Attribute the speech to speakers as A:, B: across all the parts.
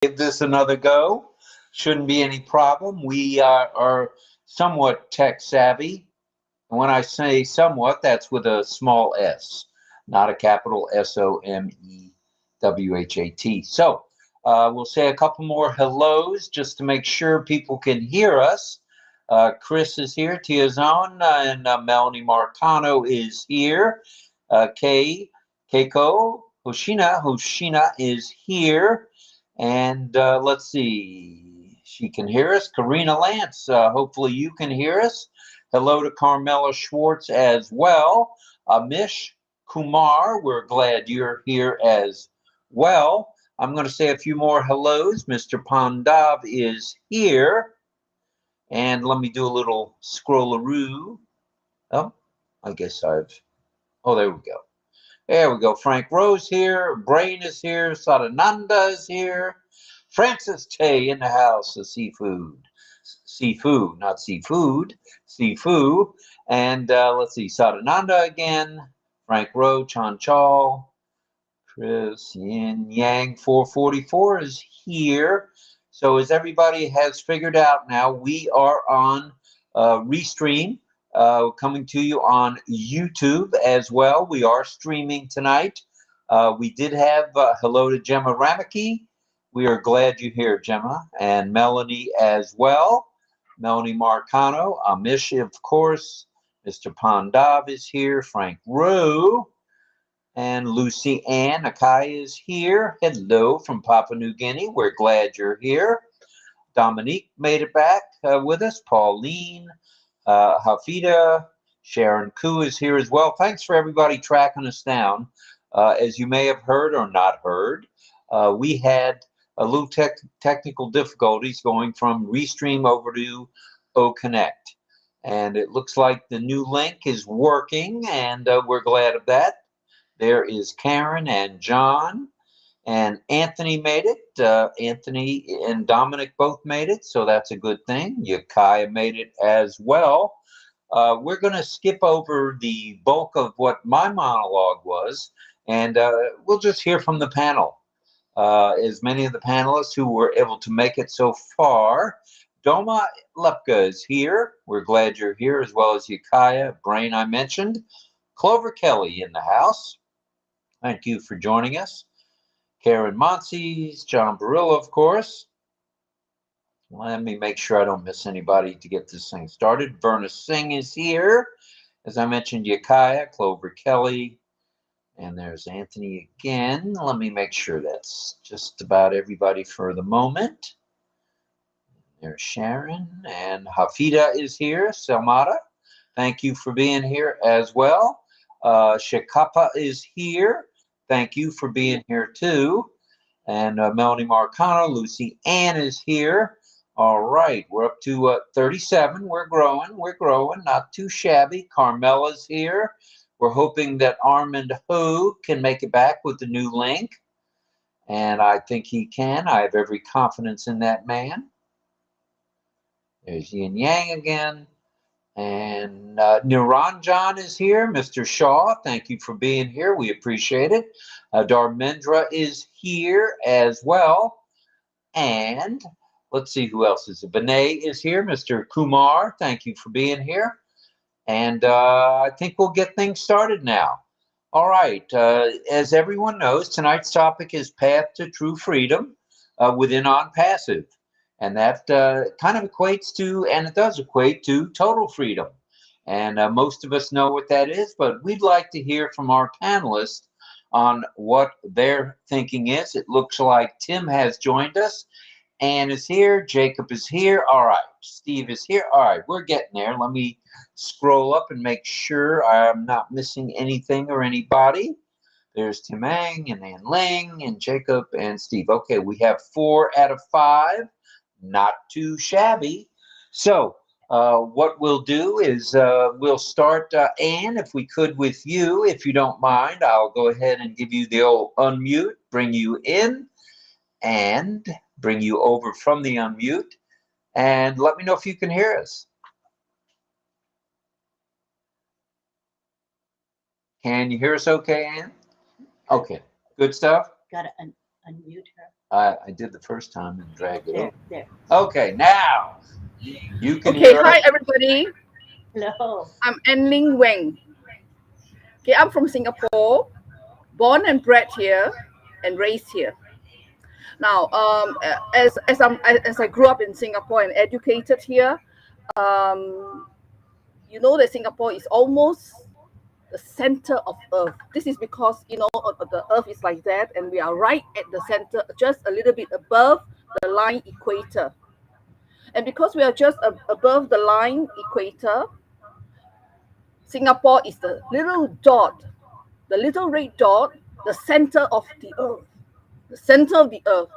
A: Give this another go. Shouldn't be any problem. We are somewhat tech savvy. And when I say somewhat, that's with a small s, not a capital SOMEWHAT. So we'll say a couple more hellos just to make sure people can hear us. Chris is here, Tiazon, and Melanie Marcano is here. Keiko Hoshina is here. And let's see, she can hear us. Karina Lance, hopefully you can hear us. Hello to Carmela Schwartz as well. Amish Kumar, we're glad you're here as well. I'm going to say a few more hellos. Mr. Pandav is here. And let me do a little scrollaroo. Oh, I guess oh, there we go. There we go. Frank Rose here. Brain is here. Sadananda is here. Francis Tay in the house of seafood. Seafood, not seafood. Seafood. And let's see. Sadananda again. Frank Rowe, Chan Chal. Chris Yin Yang 444 is here. So as everybody has figured out now, we are on Restream. Coming to you on YouTube as well. We are streaming tonight. We did have hello to Gemma Ramaki. We are glad you're here, Gemma, and Melanie as well. Melanie Marcano, Amish, of course. Mr. Pandav is here. Frank Rowe and Lucy Ann Akai is here. Hello from Papua New Guinea. We're glad you're here. Dominique made it back with us. Pauline. Hafida, Sharon Koo is here as well. Thanks for everybody tracking us down. As you may have heard or not heard, we had a little technical difficulties going from Restream over to OConnect. And it looks like the new link is working, and we're glad of that. There is Karen and John. And Anthony made it. Anthony and Dominic both made it, so that's a good thing. Yakaya made it as well. We're going to skip over the bulk of what my monologue was, and we'll just hear from the panel. As many of the panelists who were able to make it so far. Doma Lepka is here. We're glad you're here, as well as Yakaya, Brain I mentioned. Clover Kelly in the house. Thank you for joining us. Karen Monsees, John Barillo, of course. Let me make sure I don't miss anybody to get this thing started. Verna Singh is here. As I mentioned, Yakaya, Clover Kelly, and there's Anthony again. Let me make sure that's just about everybody for the moment. There's Sharon, and Hafida is here. Selmata, thank you for being here as well. Shekapa is here. Thank you for being here too. And Melanie Marcano, Lucy Ann is here. All right, we're up to 37. We're growing, not too shabby. Carmela's here. We're hoping that Armand Ho can make it back with the new link. And I think he can. I have every confidence in that man. There's Yin Yang again. And Niranjan is here. Mr. Shaw, thank you for being here. We appreciate it. Dharmendra is here as well. And let's see who else is. Vinay is here. Mr. Kumar, thank you for being here. And I think we'll get things started now. All right. As everyone knows, tonight's topic is Path to True Freedom within ONPASSIVE. And that kind of equates to, and it does equate to, total freedom. And most of us know what that is, but we'd like to hear from our panelists on what their thinking is. It looks like Tim has joined us. Ann is here. Jacob is here. All right. Steve is here. All right. We're getting there. Let me scroll up and make sure I'm not missing anything or anybody. There's Tim Ang and Ann Ling and Jacob and Steve. Okay. We have 4 out of 5. Not too shabby. So what we'll do is we'll start, Ann, if we could, with you. If you don't mind, I'll go ahead and give you the old unmute, bring you in, and bring you over from the unmute. And let me know if you can hear us. Can you hear us okay, Ann? Okay, good stuff.
B: Got to unmute her.
A: I did the first time and dragged it over.
B: There.
A: Okay, now you can
C: Okay,
A: hear
C: hi
A: us.
C: everybody.
B: Hello.
C: I'm Ling Wang. Okay, I'm from Singapore, born and bred here, and raised here. Now, as I grew up in Singapore and educated here, you know that Singapore is almost the center of Earth. This is because the Earth is like that, and we are right at the center, just a little bit above the line equator. And because we are just above the line equator, Singapore is the little dot, the little red dot, the center of the Earth, the center of the Earth.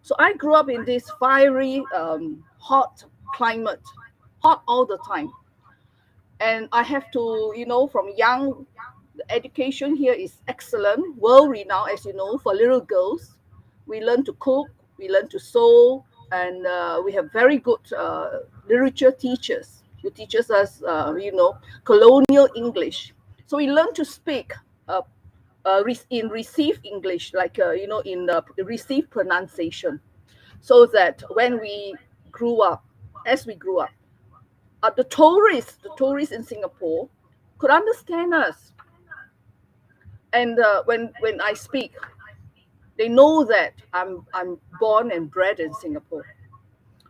C: So I grew up in this fiery, hot climate, hot all the time. And I have to, from young, the education here is excellent, world-renowned, as you know, for little girls. We learn to cook, we learn to sew, and we have very good literature teachers who teaches us, colonial English. So we learn to speak in received English, like, in received pronunciation, so that when we grew up, the tourists in Singapore could understand us. And when I speak, they know that I'm born and bred in Singapore,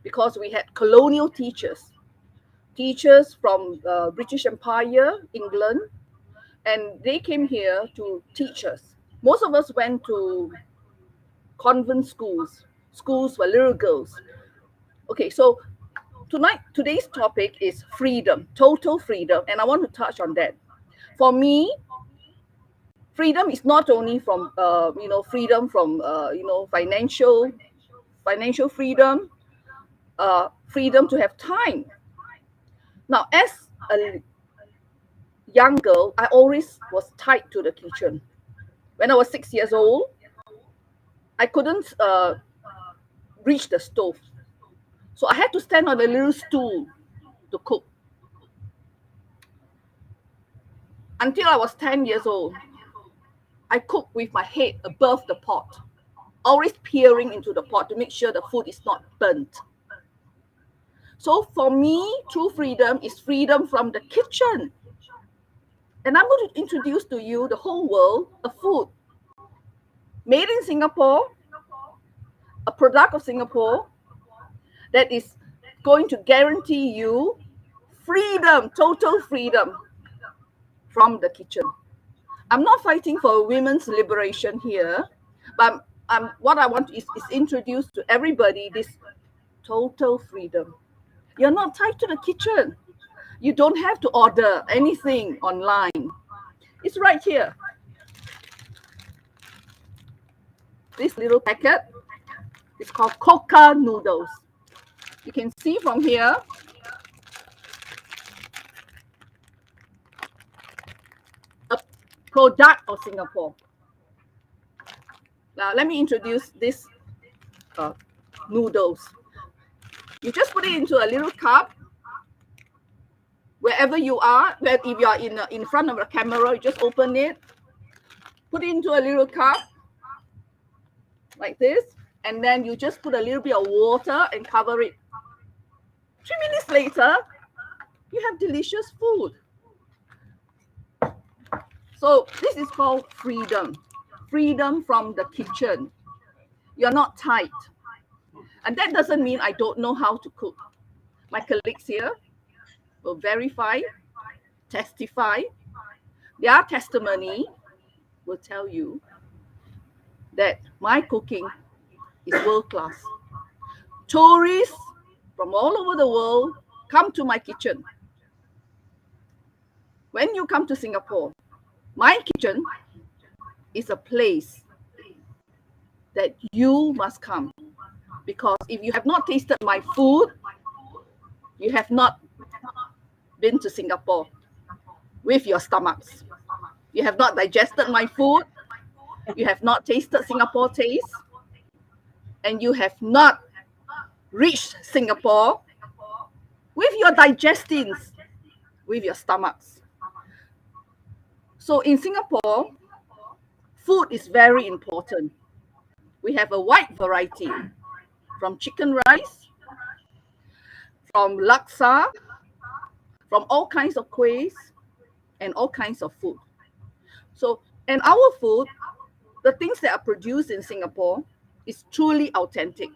C: because we had colonial teachers from British Empire, England, and they came here to teach us. Most of us went to convent schools for little girls. Okay, so today's topic is freedom, total freedom, and I want to touch on that. For me, freedom is not only from freedom from financial freedom, freedom to have time. Now, as a young girl, I always was tied to the kitchen. When I was 6 years old, I couldn't reach the stove, so I had to stand on a little stool to cook. Until I was 10 years old, I cooked with my head above the pot, always peering into the pot to make sure the food is not burnt. So for me, true freedom is freedom from the kitchen. And I'm going to introduce to you the whole world of food made in Singapore, a product of Singapore that is going to guarantee you freedom, total freedom from the kitchen. I'm not fighting for women's liberation here, but what I want is introduce to everybody this total freedom. You're not tied to the kitchen. You don't have to order anything online. It's right here. This little packet is called Coca noodles. You can see from here, a product of Singapore. Now, let me introduce this noodles. You just put it into a little cup. Wherever you are, if you are in front of the camera, you just open it, put it into a little cup, like this, and then you just put a little bit of water and cover it. 3 minutes later, you have delicious food. So this is called freedom. Freedom from the kitchen. You're not tied. And that doesn't mean I don't know how to cook. My colleagues here will verify, testify. Their testimony will tell you that my cooking is world class. Tourists from all over the world come to my kitchen. When you come to Singapore, my kitchen is a place that you must come, because if you have not tasted my food, you have not been to Singapore with your stomachs. You have not digested my food, you have not tasted Singapore taste, and you have not reached Singapore with your digestines, with your stomachs. So in Singapore, food is very important. We have a wide variety, from chicken rice, from laksa, from all kinds of kuehs, and all kinds of food. So, and our food, the things that are produced in Singapore, is truly authentic.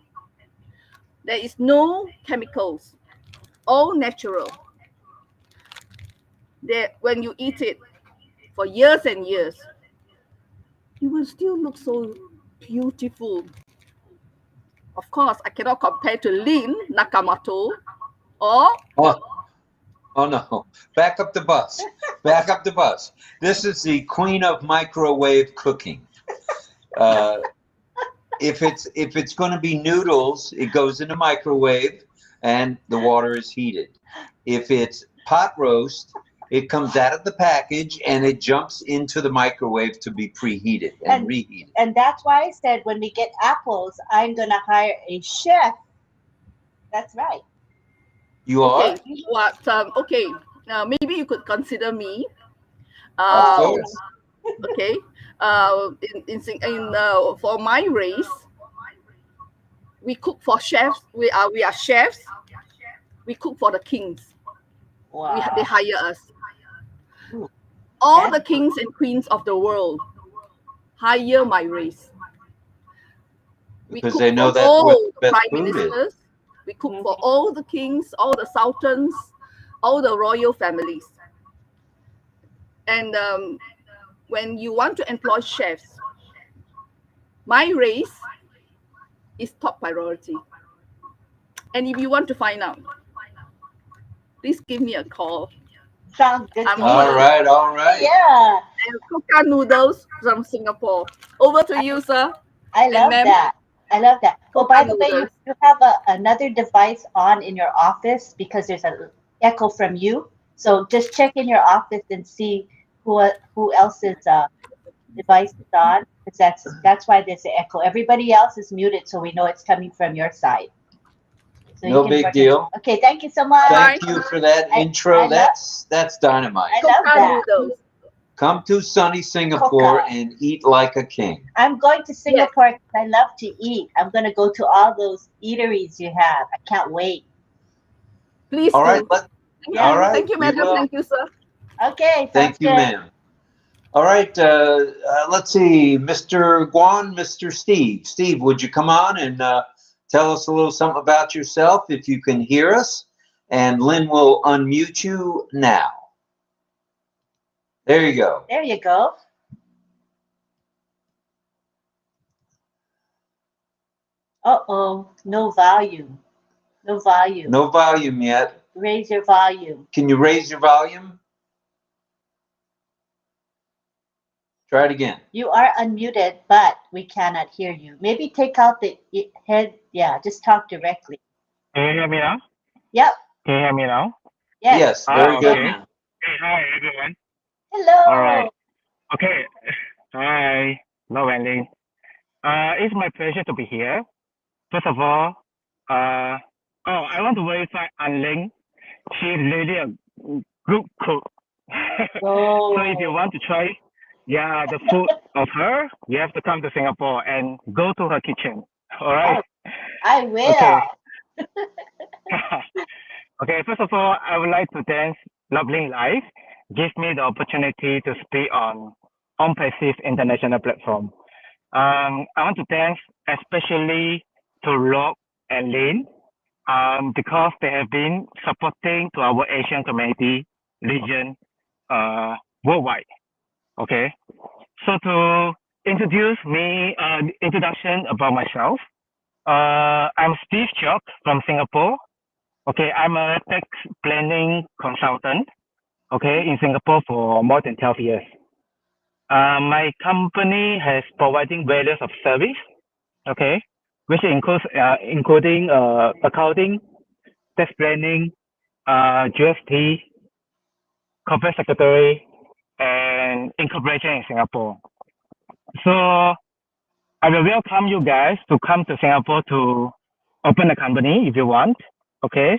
C: There is no chemicals, all natural. When you eat it for years and years, you will still look so beautiful. Of course, I cannot compare to Lin Nakamoto or
A: Oh, oh no. Back up the bus. Back up the bus. This is the queen of microwave cooking. If it's going to be noodles, it goes in the microwave and the water is heated. If it's pot roast, it comes out of the package and it jumps into the microwave to be preheated and reheated.
B: And that's why I said when we get apples, I'm going to hire a chef. That's right.
A: You are?
C: okay. What? Okay. Maybe you could consider me.
A: Of course.
C: Okay. For my race, we cook for chefs. We are chefs. We cook for the kings.
B: Wow.
C: They hire us.
B: Ooh.
C: All the kings and queens of the world hire my race. We
A: Because
C: cook
A: they know
C: for
A: that's
C: all
A: what
C: the
A: the best
C: prime
A: food is.
C: ministers. We cook for all the kings, all the sultans, all the royal families. And when you want to employ chefs, my race is top priority. And if you want to find out, please give me a call.
B: Sounds good.
C: I'm
B: to me.
A: All right.
B: Yeah,
C: And coca noodles from Singapore. Over to you, sir.
B: I love
C: ma'am?
B: that. I love that. Well, by the way,
C: noodles.
B: you have another device on in your office because there's an echo from you. So just check in your office and see who else's device is on. Because that's why there's an echo. Everybody else is muted, so we know it's coming from your side. So
A: No big deal.
B: Okay, thank you so much.
A: Thank you for that intro. That's dynamite.
B: I love
C: Coca
B: that.
C: noodles.
A: Come to sunny Singapore
B: Coca.
A: and eat like a king.
B: I'm going to Singapore because I love to eat. I'm going to go to all those eateries you have. I can't wait.
C: Please
A: All
C: do.
A: right. All right.
C: Thank you,
A: we
C: madam.
A: will.
C: Thank you, sir.
B: Okay.
A: Thank you,
B: good.
A: ma'am. All right. Let's see. Mr. Guan, Mr. Steve. Steve, would you come on and tell us a little something about yourself if you can hear us? And Lynn will unmute you now. There you go.
B: There you go. Uh-oh. No volume. No volume.
A: No volume yet.
B: Raise your volume.
A: Can you raise your volume? Try it again.
B: You are unmuted, but we cannot hear you. Maybe take out the head. Yeah, just talk directly.
D: Can you hear me now?
B: Yep.
D: Can you hear me now?
B: Yes.
A: Very good.
D: Okay. Hey, hi everyone.
B: Hello.
D: All right. Okay. Hi. Hello, Ling. It's my pleasure to be here. First of all, I want to verify Ling. She's really a good cook.
B: Oh.
D: So if you want to try, the food of her, you have to come to Singapore and go to her kitchen. All right.
B: I will.
D: Okay. Okay, first of all, I would like to thank RobLynn Live, give me the opportunity to speak on ONPASSIVE international platform. I want to thank especially to Rob and Lynn because they have been supporting to our Asian community region worldwide. Okay, so to introduce me, introduction about myself. I'm Steve Cheok from Singapore. Okay, I'm a tax planning consultant, okay, in Singapore for more than 12 years. My company has providing various of service, okay, which includes including accounting, tax planning, GST, corporate secretary, and incorporation in Singapore. So I will welcome you guys to come to Singapore to open a company if you want, okay?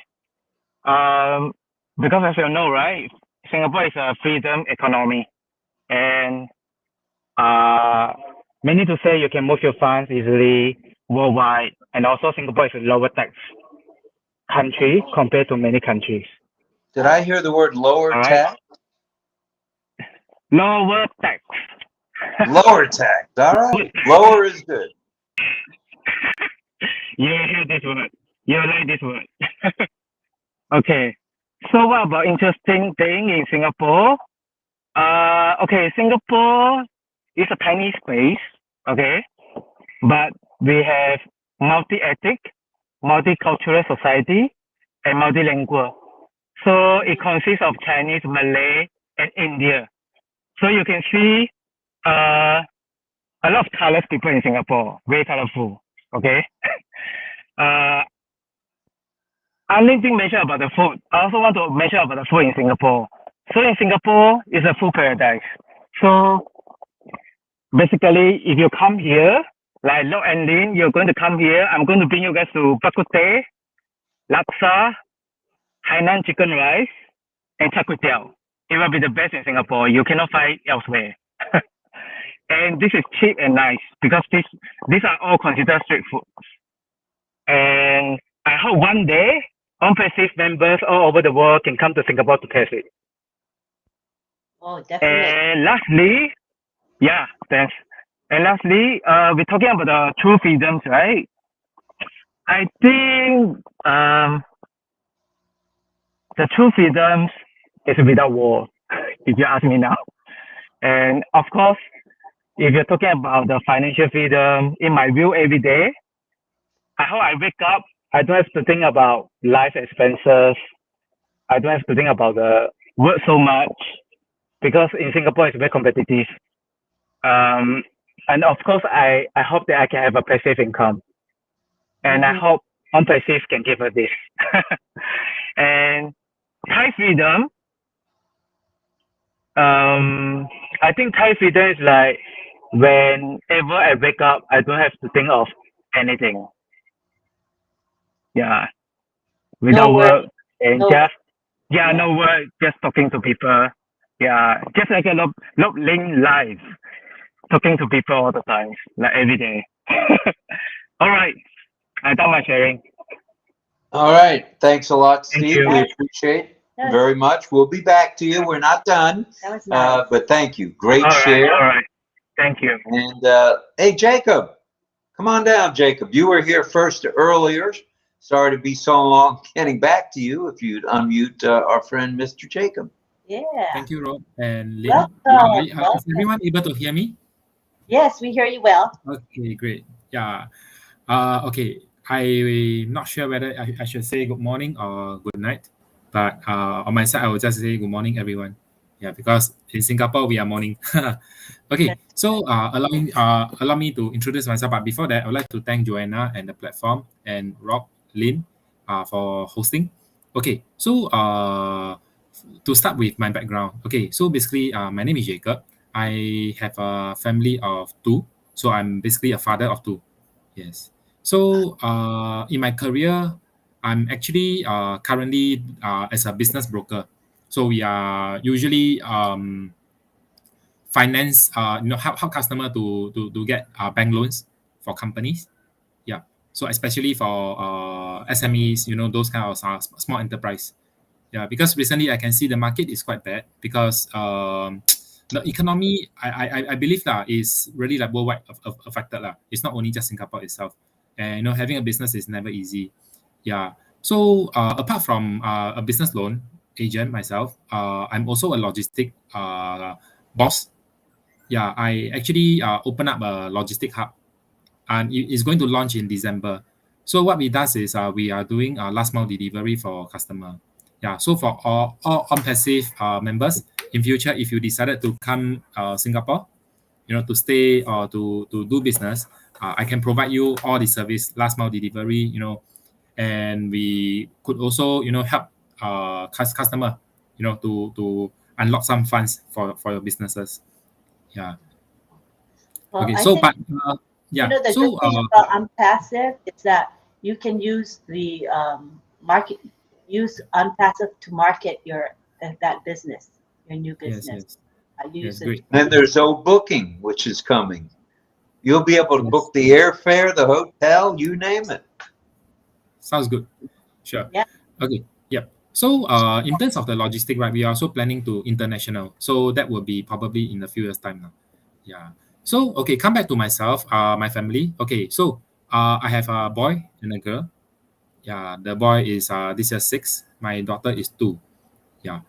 D: Because as you know, right, Singapore is a freedom economy, and meaning to say you can move your funds easily worldwide, and also Singapore is a lower tax country compared to many countries.
A: Did I hear the word lower
D: All right.
A: tax?
D: Lower tax.
A: Lower tax. All right. Lower is good.
D: You hear this word. You like this word. Okay. So what about interesting thing in Singapore? Okay, Singapore is a tiny space, okay? But we have multi-ethnic, multicultural society, and multilingual. So it consists of Chinese, Malay, and India. So you can see a lot of colorful people in Singapore, very colorful, okay? Ling mentioned about the food. I also want to mention about the food in Singapore. So in Singapore, it's a food paradise. So basically, if you come here, like Lok and Lin, you're going to come here. I'm going to bring you guys to Bak Kut Teh, Laksa, Hainan chicken rice, and Char Kway Teow. It will be the best in Singapore. You cannot find elsewhere. And this is cheap and nice because these are all considered street food. And I hope one day ONPASSIVE members all over the world can come to Singapore to taste it.
B: Oh, definitely.
D: And lastly, yeah, thanks. And lastly, we're talking about the true freedoms, right? I think the true freedoms is without war, if you ask me now. And of course, if you're talking about the financial freedom, in my view, every day, I hope I wake up, I don't have to think about life expenses. I don't have to think about the work so much because in Singapore it's very competitive. And of course, I hope that I can have a passive income. And I hope ONPASSIVE can give us this. And Thai freedom, I think Thai freedom is like whenever I wake up, I don't have to think of anything. Yeah. Without work and no work, just talking to people. Yeah. Just like a RobLynn Live, talking to people all the time, like every day. All right. I done my sharing.
A: All right. Thanks a lot,
D: Thank
A: Steve.
D: you.
A: We appreciate it very much. We'll be back to you. We're not done.
B: That was nice.
A: But thank you. Great
D: All right.
A: share.
D: All right. Thank you.
A: And hey, Jacob, come on down, Jacob. You were here first earlier. Sorry to be so long getting back to you. If you'd unmute our friend, Mr. Jacob.
B: Yeah.
E: Thank you, Rob and Ling.
B: Welcome.
E: Is everyone able to hear me?
B: Yes, we hear you well.
E: Okay, great. Yeah. Okay. I'm not sure whether I should say good morning or good night, but on my side, I will just say good morning, everyone. Yeah, because in Singapore we are morning. Okay, so allow me to introduce myself. But before that, I would like to thank Joanna and the platform and RobLynn for hosting. Okay, so to start with my background. Okay, so basically, my name is Jacob. I have a family of two, so I'm basically a father of two. Yes. So in my career, I'm actually currently as a business broker. So we are usually finance, help customer to get bank loans for companies. Yeah. So especially for SMEs, those kind of small enterprise. Yeah, because recently I can see the market is quite bad because the economy, I believe is really like worldwide affected lah. It's not only just Singapore itself. And having a business is never easy. Yeah. So apart from a business loan agent myself, I'm also a logistic boss. Yeah, I actually open up a logistic hub, and it's going to launch in December. So what we does is we are doing last mile delivery for customer. Yeah. So for all ONPASSIVE members in future, if you decided to come Singapore, to stay or to do business, I can provide you all the service, last mile delivery, and we could also, help customer, to unlock some funds for your businesses. Yeah.
B: Well,
E: Okay.
B: I
E: So,
B: think,
E: but yeah.
B: the
E: So
B: good thing about ONPASSIVE is that you can use the use ONPASSIVE to market that business, your new business.
E: yes. Yes, great.
A: Then there's booking, which is coming. You'll be able to book the airfare, the hotel, you name it.
E: Sounds good. Sure.
B: Yeah.
E: Okay. Yep. So in terms of the logistic, right, we are also planning to international. So that will be probably in a few years' time now. Yeah. So okay, come back to myself, my family. Okay, so I have a boy and a girl. Yeah, the boy is this year 6. My daughter is 2. Yeah.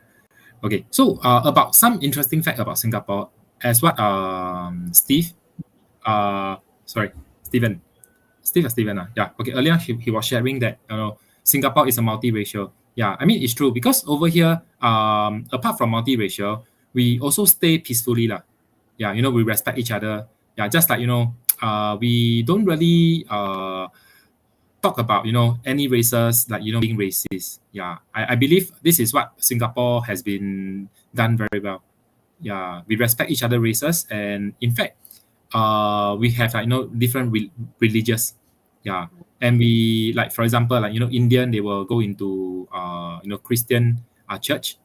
E: Okay. So about some interesting fact about Singapore, as what Steve, sorry, Stephen, Steve or Steven, yeah. Okay. Earlier he was sharing that Singapore is a multiracial. Yeah, I mean it's true because over here, apart from multiracial, we also stay peacefully lah. Yeah, we respect each other. Yeah, just like we don't really talk about any races like being racist. Yeah, I believe this is what Singapore has been done very well. Yeah, we respect each other races, and in fact, we have different religious. Yeah, and we like for example like Indian, they will go into Christian church.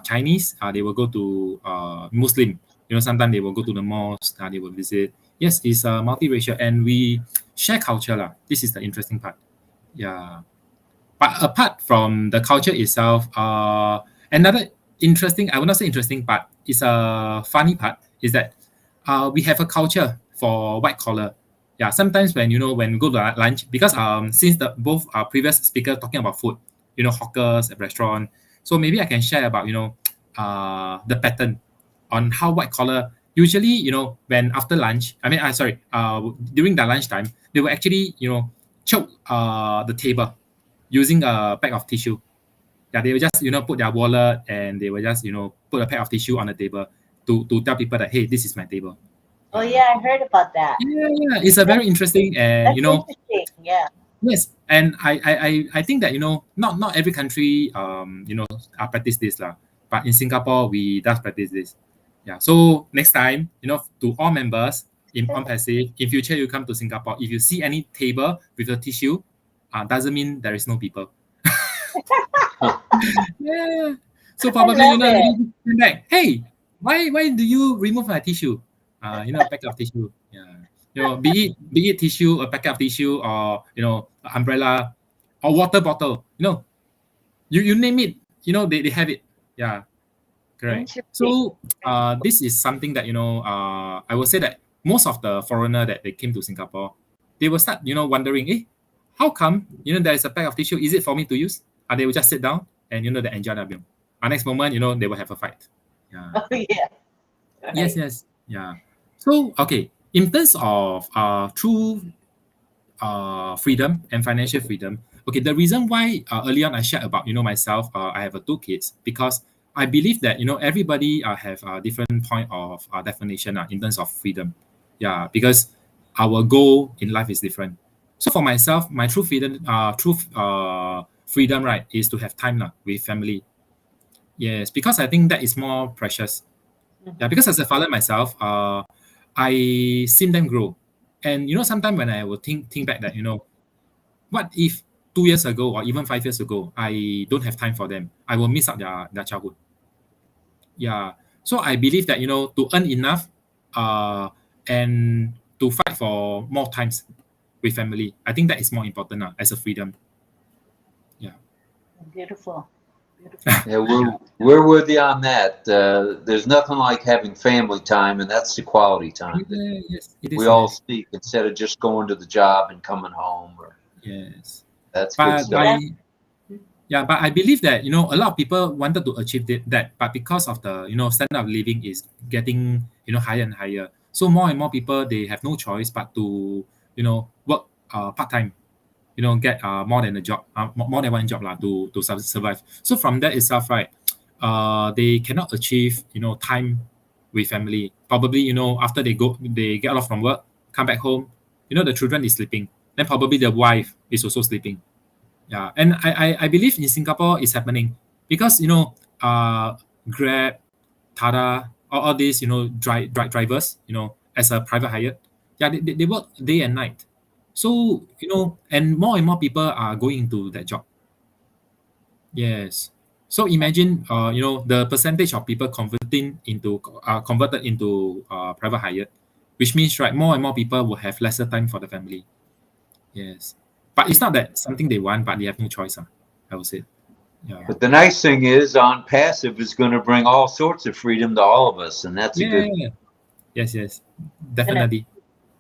E: Chinese, they will go to Muslim. Sometimes they will go to the mosque. They will visit. Yes, it's multiracial, and we share culture lah. This is the interesting part. Yeah, but apart from the culture itself, another interesting, I would not say interesting part, is a funny part, is that we have a culture for white collar. Yeah, sometimes when when we go to lunch, because since the both previous speaker talking about food, hawkers, restaurant, so maybe I can share about the pattern on how white collar usually when after lunch, I mean during the lunchtime, they will actually choke the table using a pack of tissue. Yeah, they will just put their wallet and they will just put a pack of tissue on the table to tell people that, hey, this is my table.
B: Oh yeah, I heard about that.
E: Yeah, it's a very interesting, and
B: That's interesting. Yeah.
E: yes, and I think that not every country practice this lah, but in Singapore we does practice this. Yeah, so next time to all members in ONPASSIVE, in future you come to Singapore, if you see any table with a tissue, doesn't mean there is no people. Yeah, so probably you back, hey, why do you remove my tissue? A packet of tissue. Yeah, be it tissue, a packet of tissue, or umbrella, or water bottle. You name it. They have it. Yeah, correct. So this is something that I will say that most of the foreigner that they came to Singapore, they will start wondering, how come there is a pack of tissue? Is it for me to use? They will just sit down and they enjoy their meal. Next moment they will have a fight. Yeah.
B: Oh yeah. Right.
E: Yes. Yeah. So, okay, in terms of true freedom and financial freedom, okay, the reason why early on I shared about, myself, I have 2 kids, because I believe that, everybody have a different point of definition in terms of freedom. Yeah, because our goal in life is different. So for myself, my true freedom, freedom, right, is to have time with family. Yes, because I think that is more precious. Yeah, because as a father myself, I seen them grow, and sometimes when I will think back that what if 2 years ago or even 5 years ago I don't have time for them, I will miss out their childhood. Yeah, so I believe that to earn enough, and to fight for more times with family, I think that is more important as a freedom. Yeah.
B: Beautiful.
A: Yeah, we're with you on that. There's nothing like having family time, and that's the quality time.
E: Yes, it is.
A: We all speak instead of just going to the job and coming home.
E: Yes,
A: that's good stuff.
E: But I believe that a lot of people wanted to achieve that, but because of the standard of living is getting higher and higher, so more and more people, they have no choice but to work part time. Get more than a job, more than one job to survive. So from that itself, right, they cannot achieve time with family. Probably after they get off from work, come back home, the children is sleeping. Then probably the wife is also sleeping. Yeah, and I believe in Singapore it's happening because Grab, Tada, all these drivers as a private hire, yeah, they work day and night. So, and more people are going into that job. Yes. So imagine, the percentage of people converted into private hire which means right, more and more people will have lesser time for the family. Yes, but it's not that something they want, but they have no choice. I would say. Yeah.
A: But the nice thing is, ONPASSIVE is going to bring all sorts of freedom to all of us, and that's a good.
E: Yeah. Yes, definitely.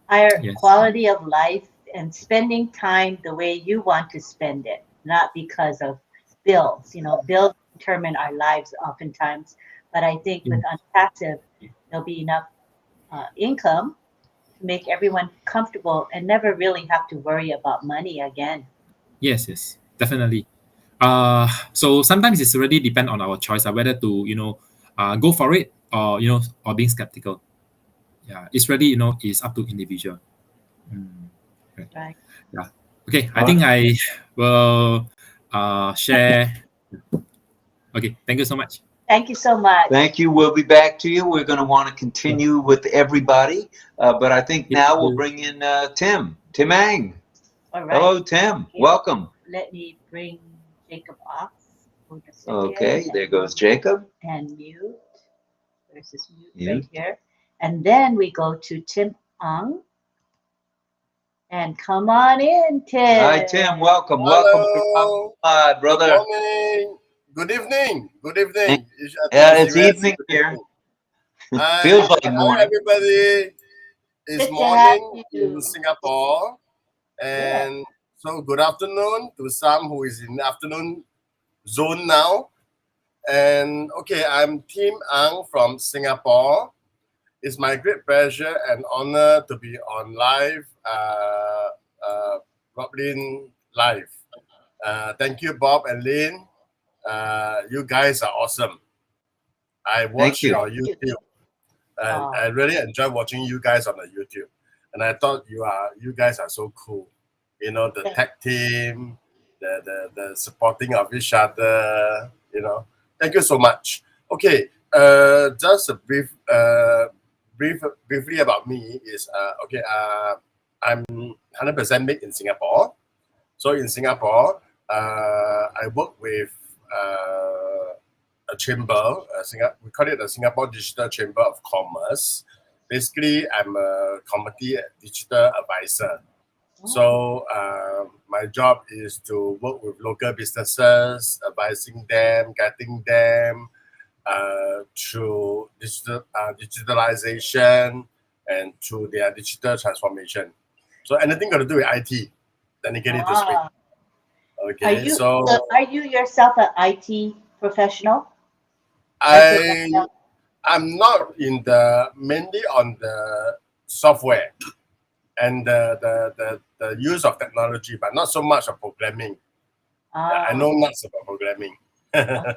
B: Higher
E: Yes.
B: quality of life and spending time the way you want to spend it, not because of bills. You know, bills determine our lives oftentimes. But I think with ONPASSIVE, there'll be enough income to make everyone comfortable and never really have to worry about money again.
E: Yes, definitely. So sometimes it's really depend on our choice, whether to go for it or or being skeptical. Yeah, it's really it's up to individual.
B: Right.
E: Yeah. Okay, I think I will share. Okay, thank you so much.
B: Thank you so much.
A: Thank you. We'll be back to you. We're going to want to continue with everybody, but I think now we'll bring in Tim Ang.
B: All right.
A: Hello, Tim.
B: Okay.
A: Welcome.
B: Let me bring Jacob off.
A: Okay, there goes Jacob.
B: And mute. There's this mute
A: Mute.
B: right here. And then we go to Tim Ang. And come on in, Tim.
A: Hi, Tim. Welcome.
F: Hello.
A: Welcome to RobLynn Live, brother.
F: Good morning. Good evening. Good evening.
A: Yeah, it's evening here. Feels like morning.
F: Hi, everybody. It's
B: Good to
F: morning
B: have you.
F: in Singapore. And so good afternoon to some who is in the afternoon zone now. And okay, I'm Tim Ang from Singapore. It's my great pleasure and honor to be on live, RobLynn Live. Thank you, Bob and Lynn. You guys are awesome. I watch
A: you.
F: your YouTube, and I really enjoy watching you guys on the YouTube. And I thought you guys are so cool. You know, the tag team, the supporting of each other. You know, thank you so much. Okay, just a briefly about me is I'm 100% made in Singapore. So in Singapore, I work with a chamber. We call it the Singapore Digital Chamber of Commerce. Basically, I'm a community digital advisor. So my job is to work with local businesses, advising them, guiding them through digitalization and through their digital transformation. So anything got to do with IT, then you get it to speak. Okay,
B: so are you yourself an IT professional?
F: I'm not mainly on the software and the use of technology, but not so much of programming. I know lots about programming. Yeah.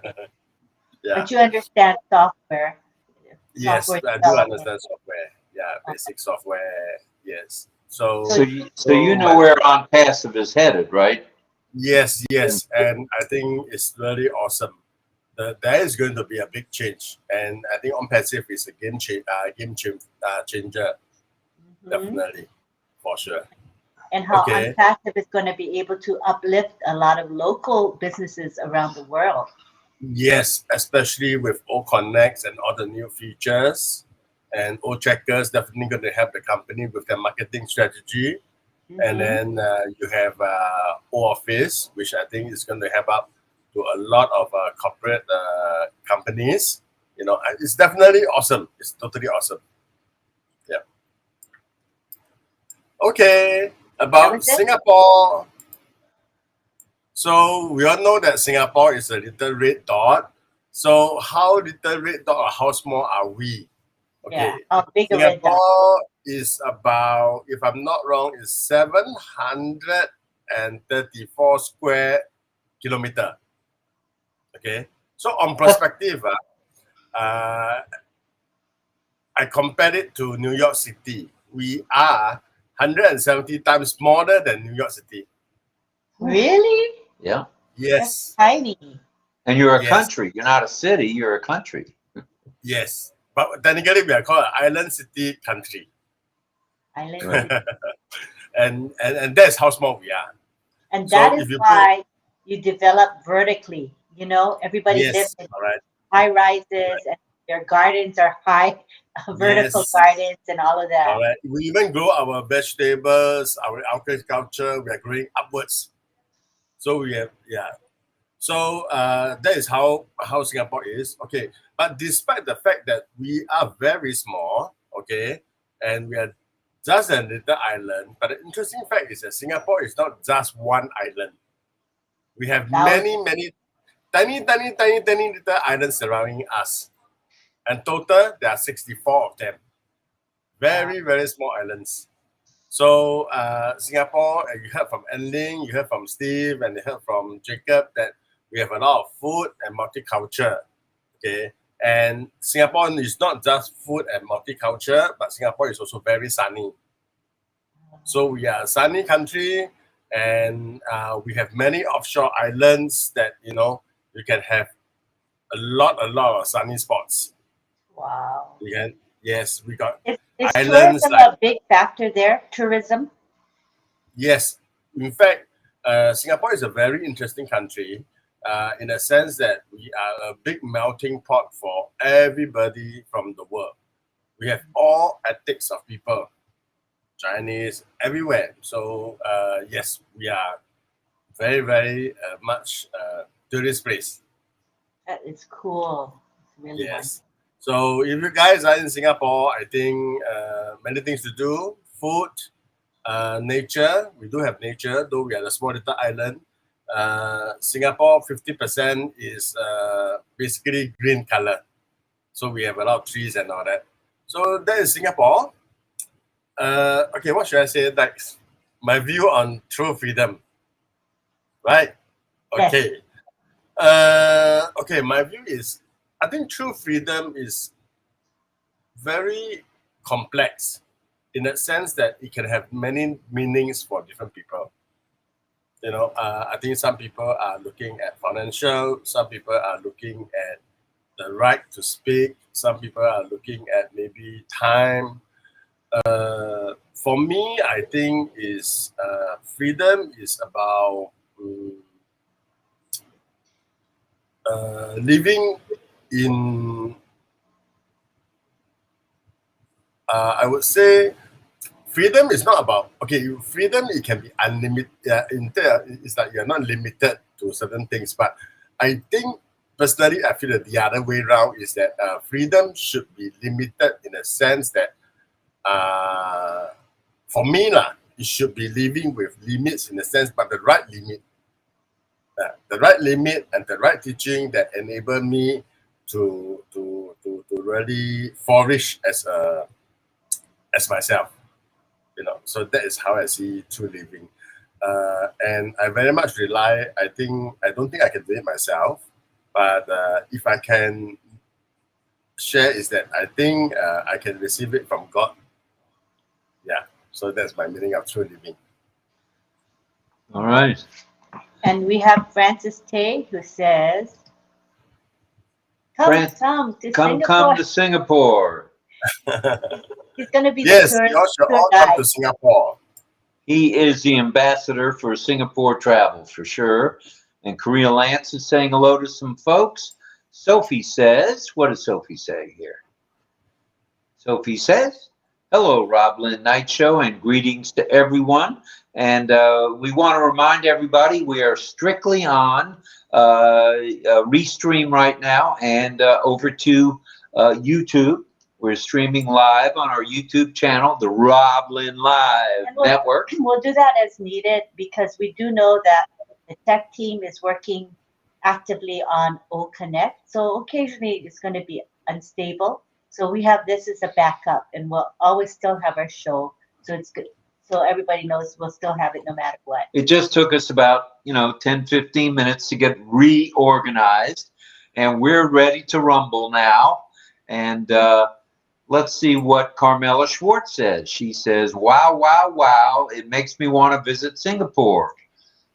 B: But you understand software.
F: Yes, I do understand software. Yeah, basic software. Yes. So
A: you know where ONPASSIVE is headed, right?
F: Yes, and I think it's really awesome. There is going to be a big change, and I think ONPASSIVE is a game changer, definitely, for sure.
B: And how ONPASSIVE is going to be able to uplift a lot of local businesses around the world.
F: Yes, especially with O-Connects and all the new features, and O-Checkers definitely going to help the company with their marketing strategy. And then you have O-Office, which I think is going to help out to a lot of corporate companies. You know, it's definitely awesome. It's totally awesome. Yeah. Okay, about Singapore. So we all know that Singapore is a little red dot. So how little red dot or how small are we? Okay,
B: yeah, how big
F: Singapore is about, if I'm not wrong, is 734 square kilometer. Okay, so on perspective, I compared it to New York City. We are 170 times smaller than New York City.
B: Really?
A: Yeah.
F: Yes.
B: That's tiny.
A: And you're a country. You're not a city. You're a country.
F: Yes. But technically, we are called an island city country.
B: Island.
F: and that's how small we are.
B: And that is why you develop vertically. You know, everybody lives in high rises and Your gardens are high, vertical
F: Yes.
B: gardens and all of that.
F: All right. We even grow our vegetables, our agriculture. We are growing upwards. So we have, yeah. So that is how Singapore is. Okay. But despite the fact that we are very small, okay, and we are just a little island, but the interesting fact is that Singapore is not just one island. We have many tiny little islands surrounding us. And total, there are 64 of them. Very, very small islands. So Singapore, you heard from Ling, you heard from Steve, and you heard from Jacob that we have a lot of food and multicultural. Okay, and Singapore is not just food and multicultural, but Singapore is also very sunny. So we are a sunny country, and we have many offshore islands that you can have a lot of sunny spots.
B: Wow.
F: Yes, we got
B: Is
F: islands
B: tourism
F: like,
B: a big factor there? Tourism?
F: yes. In fact, Singapore is a very interesting country in a sense that we are a big melting pot for everybody from the world. We have all ethics of people, Chinese, everywhere. So yes, we are very, very much tourist place.
B: That is cool. It's really
F: Yes. So if you guys are in Singapore, I think many things to do. Food, nature. We do have nature, though we are a small little island. Singapore, 50% is basically green color. So we have a lot of trees and all that. So that is Singapore. Okay, what should I say next? My view on true freedom. Right? Okay. Okay, my view is, I think true freedom is very complex in the sense that it can have many meanings for different people. I think some people are looking at financial, some people are looking at the right to speak, some people are looking at maybe time. For me, I think is freedom is about living in, I would say, freedom is not about, freedom, it can be unlimited. It's like you're not limited to certain things. But I think, personally, I feel that the other way around is that freedom should be limited in a sense that, for me, it should be living with limits in a sense, but the right limit. The right limit and the right teaching that enable me to really flourish as myself, So that is how I see true living, and I very much rely. I don't think I can do it myself, but if I can share, is that I think I can receive it from God. Yeah, so that's my meaning of true living.
A: All right.
B: And we have Francis Tay who says, come to
A: Singapore.
B: He's going to be
F: yes,
B: the
F: you all should all come to Singapore.
A: He is the ambassador for Singapore travel for sure. And Karina Lance is saying hello to some folks. Sophie says, what does Sophie say here? Sophie says, hello, RobLynn Night Show, and greetings to everyone. And we want to remind everybody we are strictly on Restream right now and over to YouTube. We're streaming live on our YouTube channel, the RobLynn Live Network.
B: We'll do that as needed because we do know that the tech team is working actively on O Connect. So occasionally it's going to be unstable. So we have this as a backup, and we'll always still have our show. So it's good. So everybody knows we'll still have it no matter what.
A: It just took us about, 10, 15 minutes to get reorganized, and we're ready to rumble now. And let's see what Carmela Schwartz says. She says, wow, wow, wow. It makes me want to visit Singapore.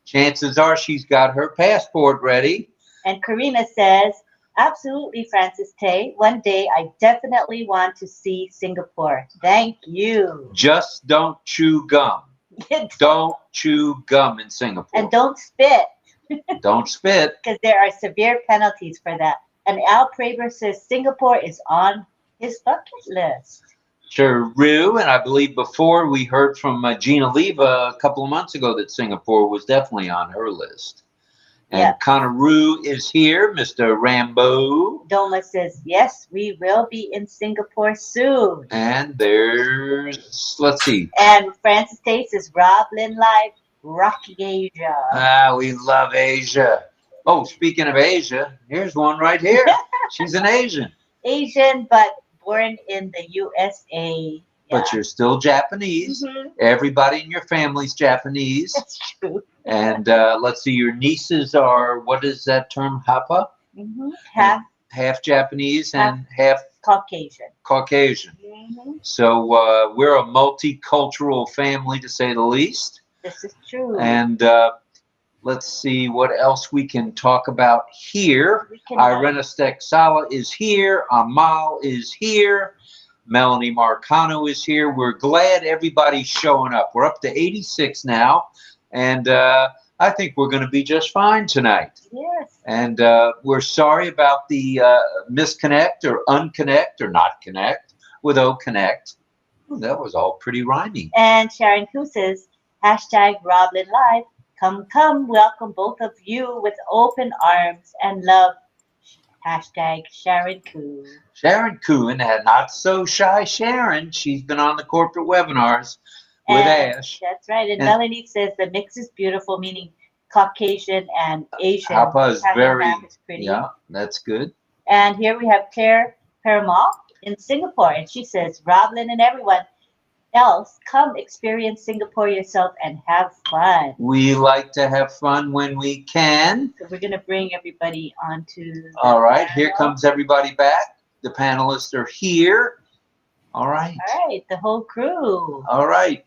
A: Chances are she's got her passport ready.
B: And Karina says, absolutely, Francis Tay. One day I definitely want to see Singapore. Thank you.
A: Just don't chew gum. Don't chew gum in Singapore.
B: And don't spit.
A: Don't spit.
B: Because there are severe penalties for that. And Al Praber says Singapore is on his bucket list.
A: Sure, and I believe before we heard from Gina Leva a couple of months ago that Singapore was definitely on her list. And
B: Yeah.
A: Conaroo is here, Mr. Rambo.
B: Doma says, yes, we will be in Singapore soon.
A: And there's, let's see.
B: And Francis Tate says, RobLynn Live, Rocky Asia.
A: Ah, we love Asia. Oh, speaking of Asia, here's one right here. She's an Asian.
B: Asian, but born in the USA.
A: But you're still Japanese.
B: Mhm.
A: Everybody in your family's Japanese.
B: That's true.
A: And let's see, your nieces are, what is that term, Hapa?
B: Mm-hmm.
A: Half Japanese and half
B: Caucasian.
A: Caucasian.
B: Mm-hmm.
A: So we're a multicultural family, to say the least.
B: This is true.
A: And let's see what else we can talk about here. Irena Stek-Sala is here. Amal is here. Melanie Marcano is here. We're glad everybody's showing up. We're up to 86 now. And I think we're going to be just fine tonight.
B: Yes.
A: And we're sorry about the misconnect or unconnect or not connect with O Connect. Ooh, that was all pretty rhyming.
B: And Sharon Koo says, hashtag RobLynn Live. Come, welcome both of you with open arms and love. Hashtag Sharon Koo.
A: Sharon Koo, and that not so shy Sharon. She's been on the corporate webinars with Ash.
B: That's right. And Melanie says the mix is beautiful, meaning Caucasian and Asian.
A: Hapa is very,
B: pretty.
A: yeah, that's good.
B: And here we have Claire Paramal in Singapore. And she says, RobLynn and everyone else, come experience Singapore yourself and have fun.
A: We like to have fun when we can.
B: So we're going to bring everybody onto the
A: All right,
B: panel.
A: here comes everybody back. The panelists are here. All right.
B: All right, the whole crew.
A: All right.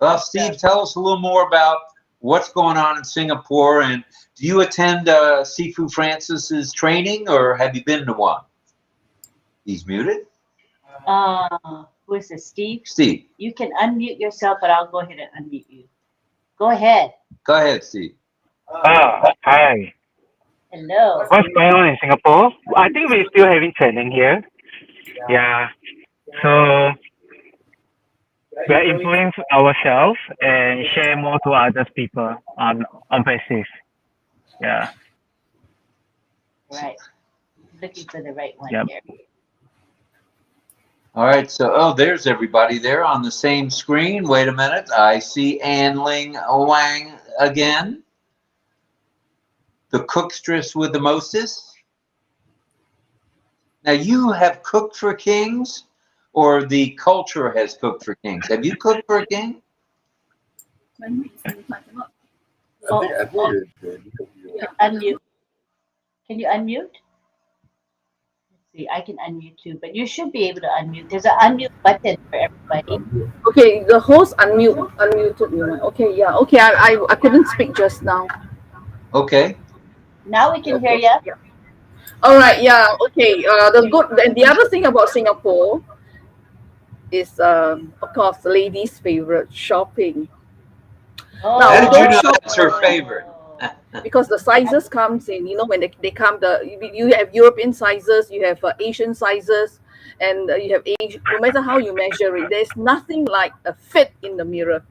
A: Well, Steve, tell us a little more about what's going on in Singapore. And do you attend Sifu Francis's training, or have you been to one? He's muted.
B: Who is this, Steve?
A: Steve.
B: You can unmute yourself, but I'll go ahead and unmute you. Go ahead.
A: Go ahead, Steve.
D: Hi.
B: Hello.
D: What's going on in Singapore? I think we're still having training here. Yeah. So we're improving ourselves and share more to other people on ONPASSIVE. Yeah.
B: Right. Looking for the right one
D: Yep.
B: here.
A: All right, so, oh, there's everybody there on the same screen. Wait a minute. I see Ling Wang again. The cookstress with the mostest. Now, you have cooked for kings, or the culture has cooked for kings? Have you cooked for a king?
F: I think
B: Unmute. Can you unmute? Let's see, I can unmute too, but you should be able to unmute. There's an unmute button for everybody.
C: Okay, the host unmuted me. Okay, yeah. Okay, I couldn't speak just now.
A: Okay.
B: Now we can hear you.
C: All right, yeah. Okay. The other thing about Singapore is, of course, the ladies' favorite, shopping.
B: Oh.
C: Now,
A: How did you know
C: shop-
A: that's her favorite?
C: Because the sizes comes in, when they come, you have European sizes, you have Asian sizes, and you have Asian. No matter how you measure it, there's nothing like a fit in the mirror.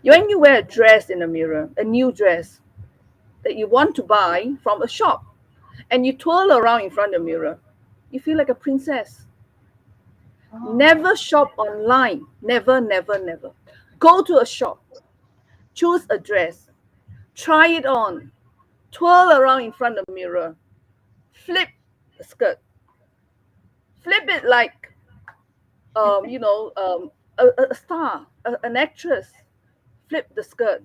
C: When you wear a dress in the mirror, a new dress that you want to buy from a shop, and you twirl around in front of the mirror, you feel like a princess.
B: Oh.
C: Never shop online. Never, never, never. Go to a shop, choose a dress, try it on, twirl around in front of the mirror, flip the skirt, flip it like, a star, an actress. Flip the skirt,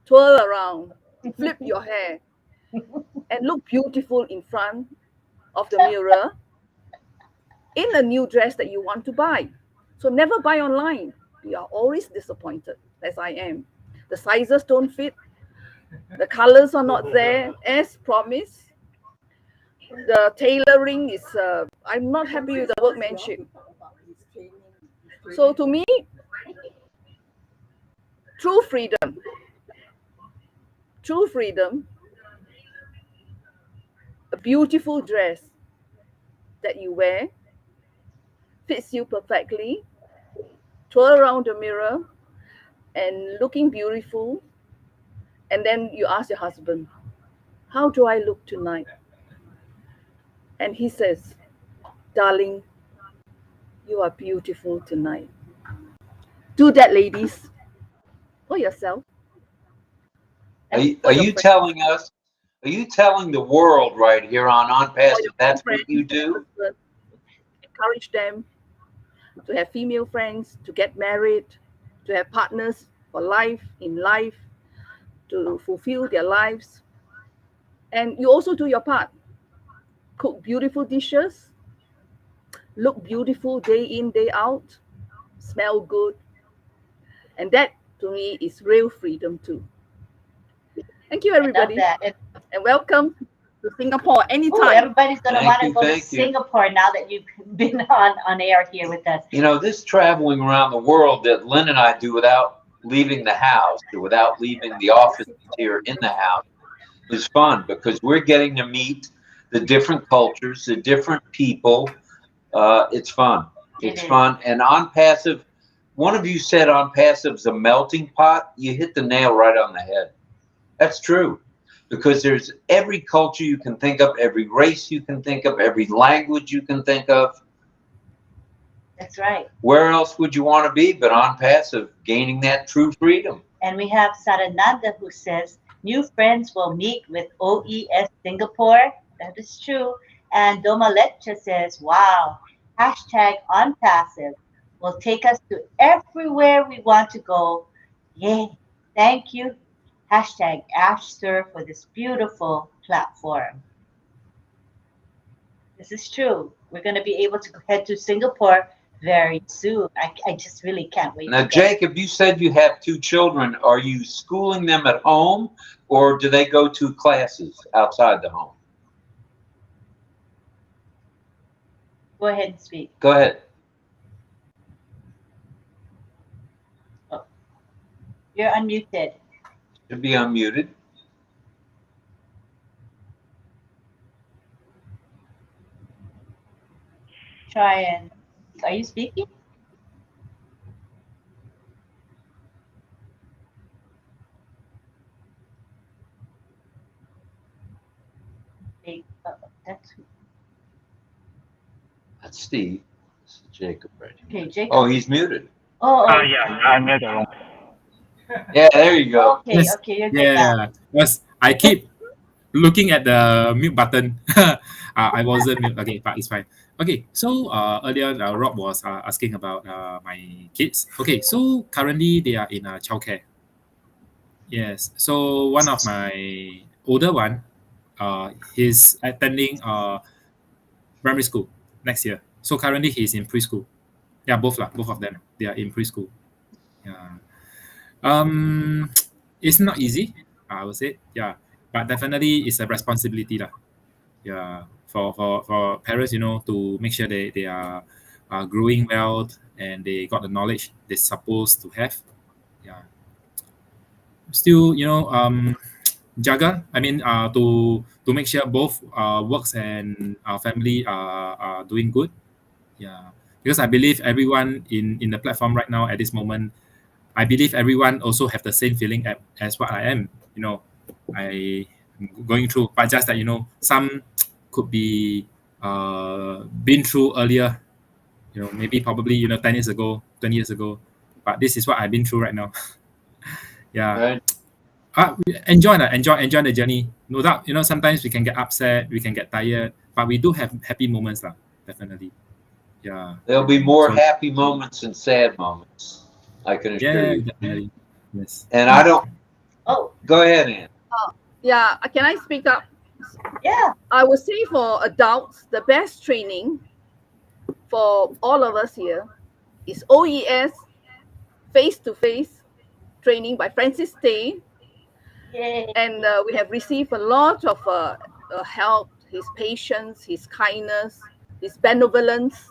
C: twirl around, flip your hair, and look beautiful in front of the mirror in a new dress that you want to buy. So never buy online. You are always disappointed, as I am. The sizes don't fit. The colors are not there as promised. The tailoring is, I'm not happy with the workmanship. So to me, true freedom, a beautiful dress that you wear fits you perfectly, twirl around the mirror and looking beautiful, and then you ask your husband, how do I look tonight? And he says, darling, you are beautiful tonight. Do that, ladies, for yourself.
A: Are you telling us? Are you telling the world right here on ONPASSIVE that's what you do?
C: Encourage them to have female friends, to get married, to have partners for life, in life, to fulfill their lives. And you also do your part. Cook beautiful dishes, look beautiful day in, day out, smell good. And that, to me, is real freedom too. Thank you, everybody.
B: I love that.
C: And welcome to Singapore anytime.
B: Ooh, everybody's going to want to
A: you,
B: go to
A: thank you.
B: Singapore now that you've been on air here with us.
A: You know, this traveling around the world that Lynn and I do without leaving the house or without leaving the office here in the house is fun because we're getting to meet the different cultures, the different people. It's fun. It's fun. And ONPASSIVE, one of you said ONPASSIVE's a melting pot. You hit the nail right on the head. That's true. Because there's every culture you can think of, every race you can think of, every language you can think of.
B: That's right.
A: Where else would you want to be but ONPASSIVE, gaining that true freedom?
B: And we have Sarananda who says, new friends will meet with OES Singapore. That is true. And Doma Lecture says, wow, #ONPASSIVE will take us to everywhere we want to go. Yay. Thank you. #AshSir for this beautiful platform. This is true. We're going to be able to head to Singapore very soon. I just really can't wait.
A: Now, Jacob, you said you have 2 children. Are you schooling them at home or do they go to classes outside the home?
B: Go ahead and speak.
A: Go ahead.
B: Oh. You're unmuted.
A: Should be unmuted.
B: Try and, are you speaking?
A: That's Steve. This is Jacob right here.
B: Okay, Jacob.
A: Oh, he's muted.
B: Oh,
D: Yeah, I'm at the wrong.
A: Yeah, there you go.
B: okay,
E: Yes.
B: okay, you're good now.
E: Yeah, yes. I keep looking at the mute button. I wasn't mute. Okay, but it's fine. Okay, so earlier Rob was asking about my kids. Okay, so currently they are in childcare. Yes, so one of my older one, he's attending primary school next year. So currently he's in preschool. Yeah, both of them. They are in preschool. Yeah. It's not easy, I would say. Yeah, but definitely it's a responsibility lah. Yeah, for parents, you know, to make sure they are growing well and they got the knowledge they're supposed to have. Yeah. Still, you know, juggle. I mean, to make sure both works and our family are doing good. Yeah, because I believe everyone in the platform right now at this moment, I believe everyone also have the same feeling as what I am. You know, I am going through, but just that, you know, some could be been through earlier. You know, maybe probably, you know, 10 years ago, 20 years ago. But this is what I've been through right now. Yeah.
A: Right.
E: Enjoy the journey. No doubt, you know, sometimes we can get upset, we can get tired, but we do have happy moments, definitely. Yeah.
A: There'll be more happy moments and sad moments. I can assure you.
E: Definitely. Yes.
A: And I don't.
B: Oh,
A: Go ahead, Ann.
C: Yeah, can I speak up?
B: yeah.
C: I would say for adults, the best training for all of us here is OES face-to-face training by Francis Tay.
B: Yay.
C: And we have received a lot of help, his patience, his kindness, his benevolence,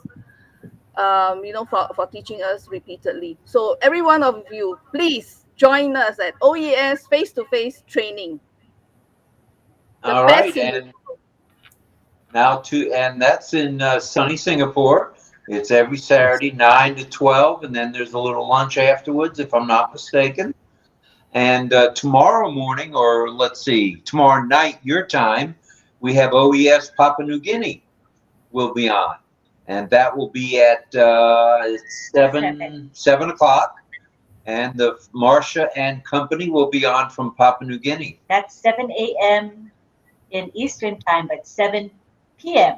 C: you know, for teaching us repeatedly. So every one of you, please join us at OES face-to-face training. The
A: All
C: best
A: right,
C: in-
A: and and that's in sunny Singapore. It's every Saturday, 9 to 12, and then there's a little lunch afterwards, if I'm not mistaken. And tomorrow morning, or let's see, tomorrow night, your time, we have OES Papua New Guinea will be on. And that will be at 7 o'clock. And the Marsha and company will be on from Papua New Guinea.
B: That's 7 a.m. in Eastern time, but 7 p.m.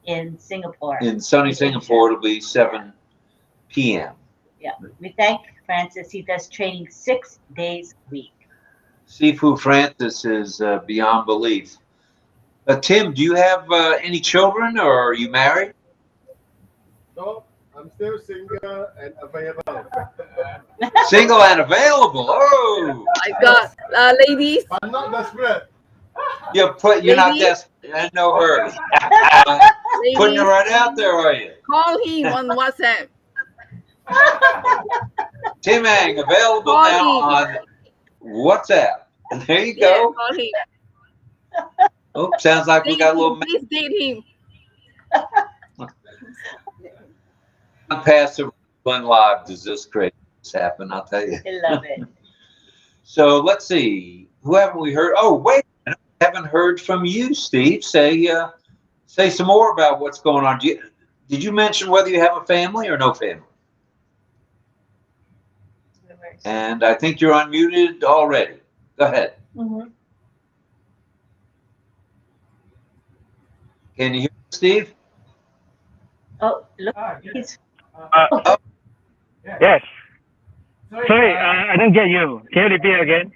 B: in Singapore.
A: In sunny Singapore, it'll be 7 p.m.
B: Yeah, we thank Francis. He does training 6 days a week.
A: Sifu Francis is beyond belief. Tim, do you have any children, or are you married?
F: No, I'm still single and available.
A: Single and available. Oh,
C: I got ladies.
F: I'm not desperate.
A: you're not desperate. I know her. Putting her right out there, are you?
C: Call him on WhatsApp.
A: Tim Ang, available
C: Call
A: now
C: him.
A: on WhatsApp. There you
C: Yeah,
A: go.
C: call him.
A: Oh, sounds like we
C: Date
A: got a
C: him.
A: little
C: Please date him.
A: ONPASSIVE RobLynn Live. Does this great happen? I'll tell you.
B: I love it.
A: So let's see. Who haven't we heard? Oh, wait. I haven't heard from you, Steve. Say some more about what's going on. Did you mention whether you have a family or no family? And I think you're unmuted already. Go ahead.
B: Mm-hmm.
A: Can you hear me, Steve?
B: Oh, look, he's
D: Yes. Sorry, I don't get you. Can you repeat again?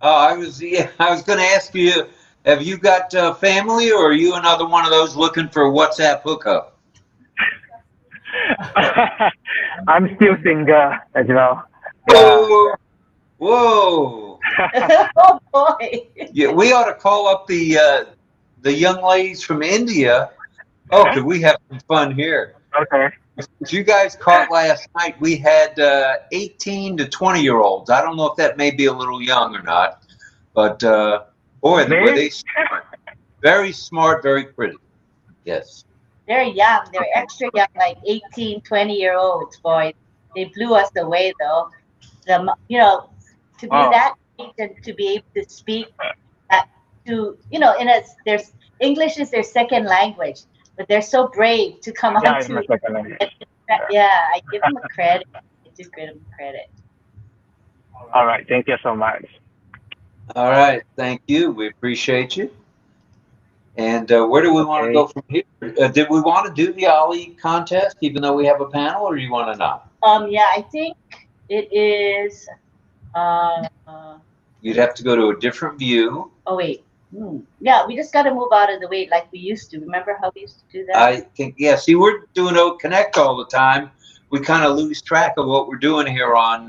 A: Oh, I was going to ask you, have you got family, or are you another one of those looking for a WhatsApp hookup?
D: I'm still single as well.
A: Whoa. Whoa.
B: oh boy.
A: Yeah, we ought to call up the young ladies from India. Oh, could we have some fun here?
D: Okay.
A: If you guys caught last night, we had 18 to 20-year-olds. I don't know if that may be a little young or not, but boy, were they smart. Very smart, very pretty. Yes.
B: They're young. They're extra young, like 18, 20-year-olds, boy. They blew us away, though. To be that age and to be able to speak there's English is their second language, but they're so brave to come
D: Yeah,
B: out
D: it's my
B: to.
D: second language.
B: Yeah, I give them a credit. I do give them credit.
D: All right. Thank you so much.
A: All right. Thank you. We appreciate you. And where do we want to go from here? Did we want to do the Ollie contest, even though we have a panel, or do you want to not?
B: Yeah, I think it is.
A: You'd have to go to a different view.
B: Oh wait. Yeah, we just got to move out of the way like we used to. Remember how we used to do that?
A: I think, yeah. See, we're doing Connect all the time. We kind of lose track of what we're doing here on.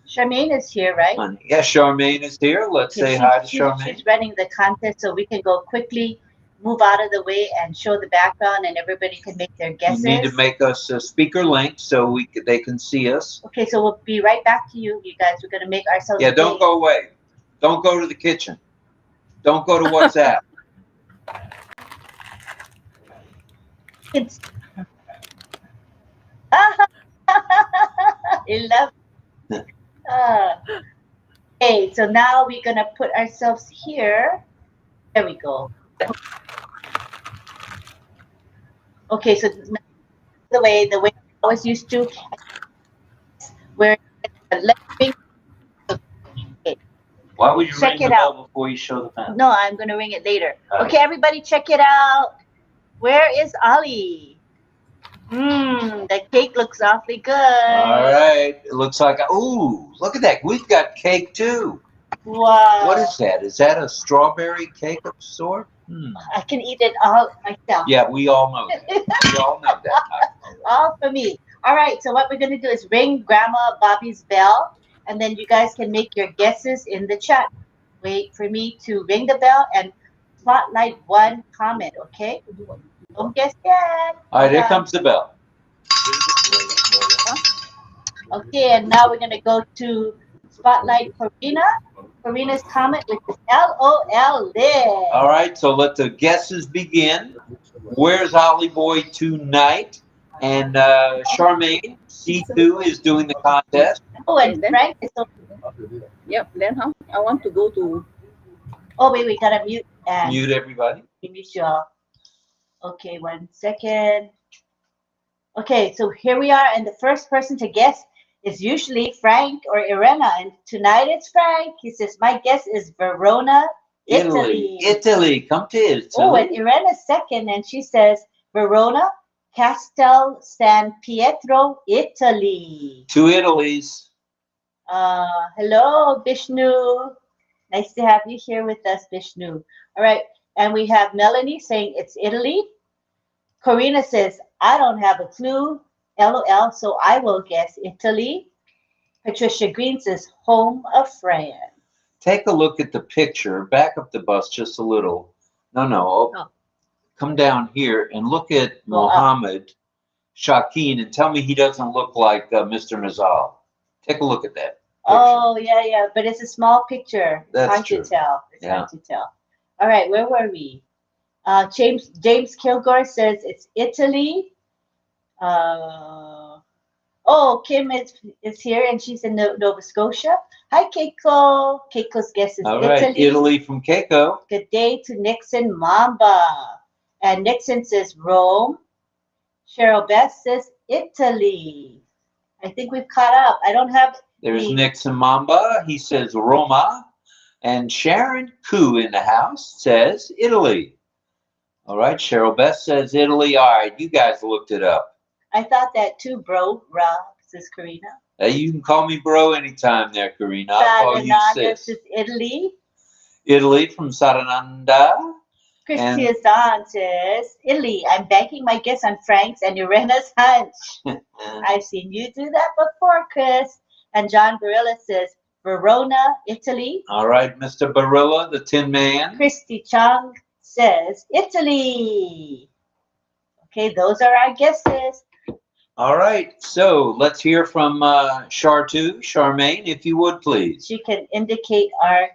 B: Charmaine is here, right?
A: Yeah, Charmaine is here. Let's say hi to Charmaine.
B: She's running the contest, so we can go quickly, move out of the way, and show the background, and everybody can make their guesses.
A: You need to make us a speaker link so they can see us.
B: Okay, so we'll be right back to you guys. We're gonna make ourselves.
A: Yeah, don't go away. Don't go to the kitchen. Don't go to WhatsApp.
B: It's. I love it. Okay, so now we're gonna put ourselves here. There we go. Okay, so the way I was used to, where left finger.
A: Why would you
B: Check
A: ring
B: it
A: the bell
B: out.
A: before you show the panel?
B: No, I'm gonna ring it later.
A: All right.
B: Okay, everybody, check it out. Where is Ollie? The cake looks awfully good.
A: All right. It looks like, ooh, look at that. We've got cake too.
B: Wow.
A: What is that? Is that a strawberry cake of sort?
B: I can eat it all myself.
A: Yeah, we all know that. We all know that.
B: All for me. All right, so what we're going to do is ring Grandma Bobby's bell, and then you guys can make your guesses in the chat. Wait for me to ring the bell and spotlight one comment, okay? Don't guess yet.
A: All right, here comes the bell.
B: Okay, and now we're going to go to spotlight Karina. Karina's comment, which is LOL Live.
A: All right, so let the guesses begin. Where's Ollie Boy tonight? And Charmaine, C2 is doing the contest.
B: Oh, and
C: then-
B: Frank is so.
C: Yep. Then how? I want to go to.
B: Oh, wait, we gotta mute and
A: Mute everybody.
B: mute you all. Okay, 1 second. Okay, so here we are, and the first person to guess is usually Frank or Irena, and tonight it's Frank. He says, my guess is Verona, Italy.
A: Italy, come to Italy.
B: Oh, and Irena's second, and she says Verona, Castel San Pietro, Italy.
A: 2 Italies.
B: Hello, Vishnu. Nice to have you here with us, Vishnu. All right, and we have Melanie saying it's Italy. Corina says, I don't have a clue, LOL, so I will guess Italy. Patricia Green says, home of France.
A: Take a look at the picture. Back up the bus just a little. No.
B: Oh.
A: Come down here and look at
B: Go up.
A: Mohammed Shakeen and tell me he doesn't look like Mr. Nazal. Take a look at that.
B: Oh, yeah, but it's a small picture.
A: That's
B: hard
A: true.
B: to tell. It's
A: Yeah.
B: hard to tell. All right, where were we? James Kilgore says it's Italy. Kim is here, and she's in Nova Scotia. Hi, Keiko. Keiko's guess is
A: All
B: Italy.
A: right, Italy from Keiko.
B: Good day to Nixon Mamba. And Nixon says Rome. Cheryl Beth says Italy. I think we've caught up. I don't have
A: There's
B: the-
A: Nixon Mamba. He says Roma. And Sharon Koo in the house says Italy. All right, Cheryl Beth says Italy. All right, you guys looked it up.
B: I thought that too, bro. Rob, says Karina.
A: You can call me bro anytime there, Karina. I'll call you
B: Sarananda
A: sis.
B: says Italy.
A: Italy from Sarananda.
B: Christia Zahn says Italy. I'm banking my guess on Frank's and Irena's hunch. I've seen you do that before, Chris. And John Barilla says Verona, Italy.
A: All right, Mr. Barilla, the Tin Man.
B: Christy Chung says Italy. Okay, those are our guesses.
A: All right, so let's hear from Chartu, Charmaine, if you would, please.
B: She can indicate our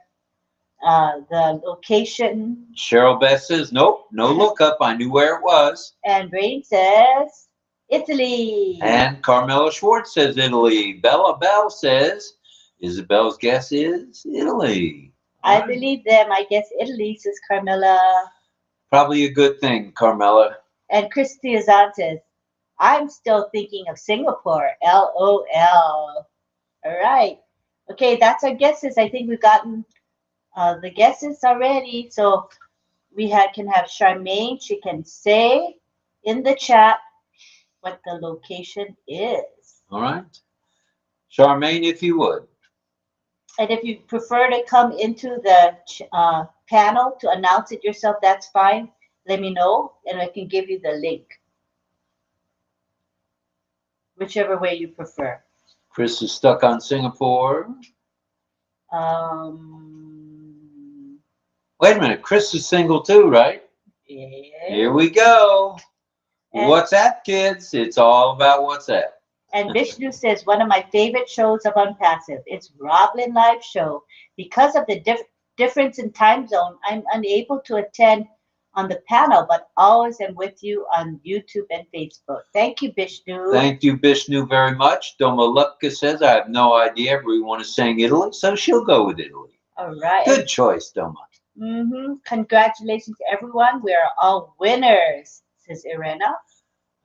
B: the location.
A: Cheryl Beth says, nope, no lookup. I knew where it was.
B: And Rain says Italy.
A: And Carmela Schwartz says Italy. Bella Bell says Isabel's guess is Italy.
B: I believe them. I guess Italy, says Carmela.
A: Probably a good thing, Carmela.
B: And Christy Azan says, I'm still thinking of Singapore. LOL. All right. Okay, that's our guesses. I think we've gotten the guesses already. So we can have Charmaine. She can say in the chat what the location is.
A: All right. Charmaine, if you would.
B: And if you prefer to come into the panel to announce it yourself, that's fine. Let me know, and I can give you the link. Whichever way you prefer.
A: Chris is stuck on Singapore. Wait a minute. Chris is single too, right?
B: Yeah.
A: Here we go.
B: And-
A: WhatsApp, kids. It's all about WhatsApp.
B: And Vishnu says, one of my favorite shows of ONPASSIVE. It's RobLynn Live Show. Because of the difference in time zone, I'm unable to attend on the panel, but always am with you on YouTube and Facebook. Thank you, Vishnu.
A: Thank you, Vishnu, very much. Domalupka says, I have no idea. Everyone is saying Italy, so she'll go with Italy.
B: All right.
A: Good choice, Doma.
B: Congratulations to everyone. We are all winners, says Irena.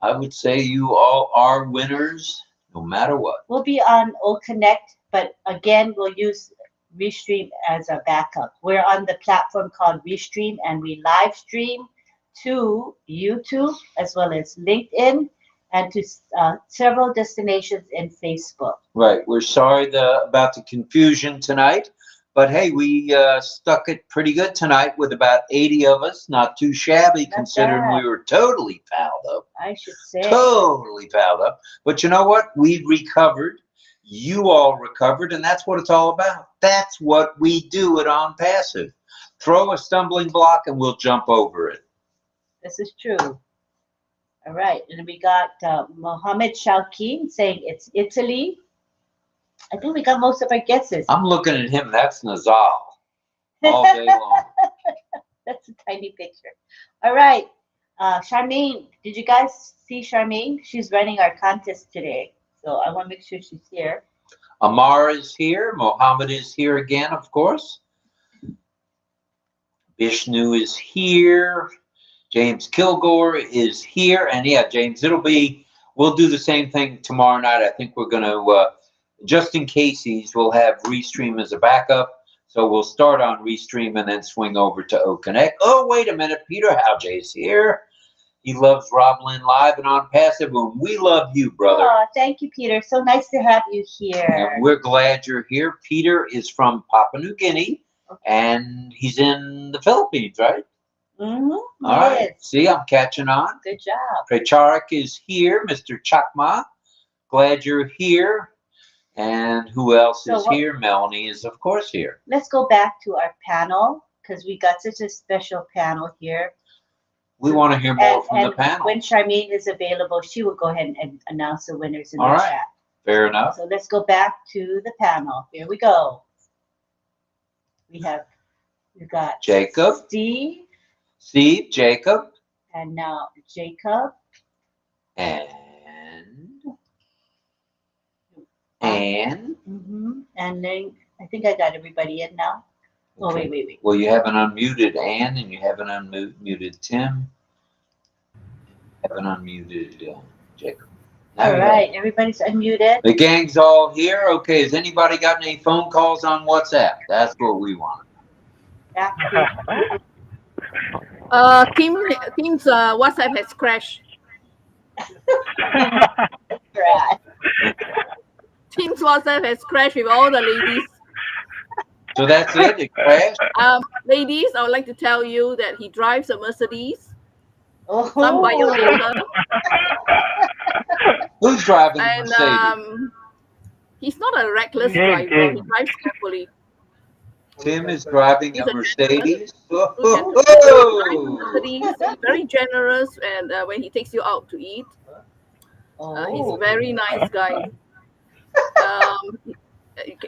A: I would say you all are winners, no matter what.
B: We'll be on O Connect, but again, we'll use Restream as a backup. We're on the platform called Restream, and we live stream to YouTube as well as LinkedIn and to several destinations in Facebook.
A: Right. We're sorry about the confusion tonight, but hey, we stuck it pretty good tonight with about 80 of us. Not too shabby,
B: Not
A: considering
B: bad.
A: we were totally fouled up.
B: I should say.
A: Totally fouled up. But you know what? We recovered. You all recovered, and that's what it's all about. That's what we do at ONPASSIVE. Throw a stumbling block, and we'll jump over it.
B: This is true. All right, and we got Mohammed Shaukin saying it's Italy. I think we got most of our guesses.
A: I'm looking at him. That's Nazal all day long.
B: That's a tiny picture. All right. Charmaine, did you guys see Charmaine? She's running our contest today. So I want to make sure she's here.
A: Amar is here. Mohammed is here again, of course. Vishnu is here. James Kilgore is here. And yeah, James, we'll do the same thing tomorrow night. I think we're going to, just in case we'll have Restream as a backup. So we'll start on Restream and then swing over to OConnect. Oh, wait a minute. Peter Haljay's here. He loves RobLynn Live and ONPASSIVE. And we love you, brother.
B: Oh, thank you, Peter. So nice to have you here.
A: And we're glad you're here. Peter is from Papua New Guinea, and he's in the Philippines, right?
B: Mm-hmm.
A: All right. See, I'm catching on.
B: Good job.
A: Precharik is here. Mr. Chakma, glad you're here. And who else is here? Melanie is, of course, here.
B: Let's go back to our panel because we got such a special panel here.
A: We want to hear more from the panel.
B: When Charmaine is available, she will go ahead and announce the winners in the chat.
A: Fair enough.
B: So let's go back to the panel. Here we go. We've got
A: Jacob. Steve, Jacob.
B: And now Jacob.
A: And
B: And then I think I got everybody in now. Oh,
A: okay.
B: wait.
A: Well, you haven't unmuted Ann, and you haven't unmuted Tim. Haven't unmuted Jacob.
B: All right, everybody's unmuted.
A: The gang's all here. Okay, has anybody got any phone calls on WhatsApp? That's what we want.
C: Team's WhatsApp has crashed.
B: Right.
C: Team's WhatsApp has crashed with all the ladies.
A: So that's it? It crashed?
C: Ladies, I would like to tell you that he drives a Mercedes.
B: Oh.
C: Some violator.
A: Who's driving the
C: And
A: Mercedes?
C: he's not a reckless driver. He drives carefully.
A: Tim is driving a Mercedes.
C: He's very generous, and when he takes you out to eat, he's a very nice guy.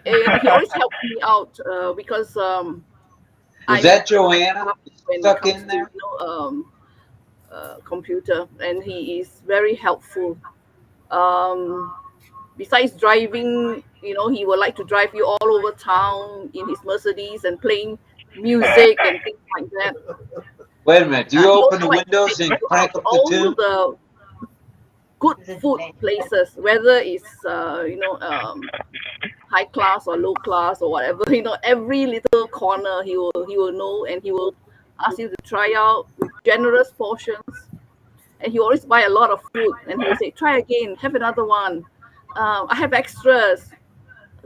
C: He always helps me out because
A: Is that Joanna stuck in there?
C: Computer, and he is very helpful. Besides driving, he would like to drive you all over town in his Mercedes and playing music and things like that.
A: Wait a minute. Do you open the windows and crank up the tune?
C: The good food places, whether it's high class or low class or whatever, every little corner he will know, and he will ask you to try out with generous portions. And he always buy a lot of food, and he will say, try again, have another one. I have extras.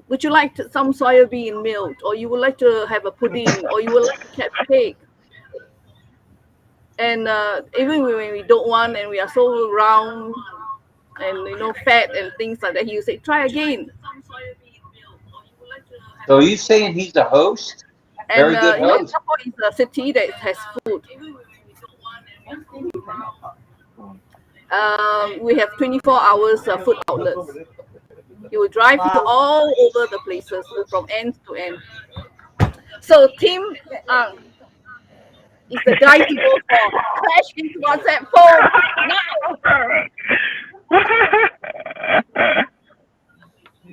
C: Would you like some soybean milk, or you would like to have a pudding, or you would like a cat cake? And even when we don't want, and we are so round and fat and things like that, he will say, try again.
A: So are you saying he's a host? Very good host.
C: Singapore is a city that has food. We have 24 hours food outlets. He will drive you all over the places from end to end. So Tim is the guy to go for. Crash into WhatsApp phone now.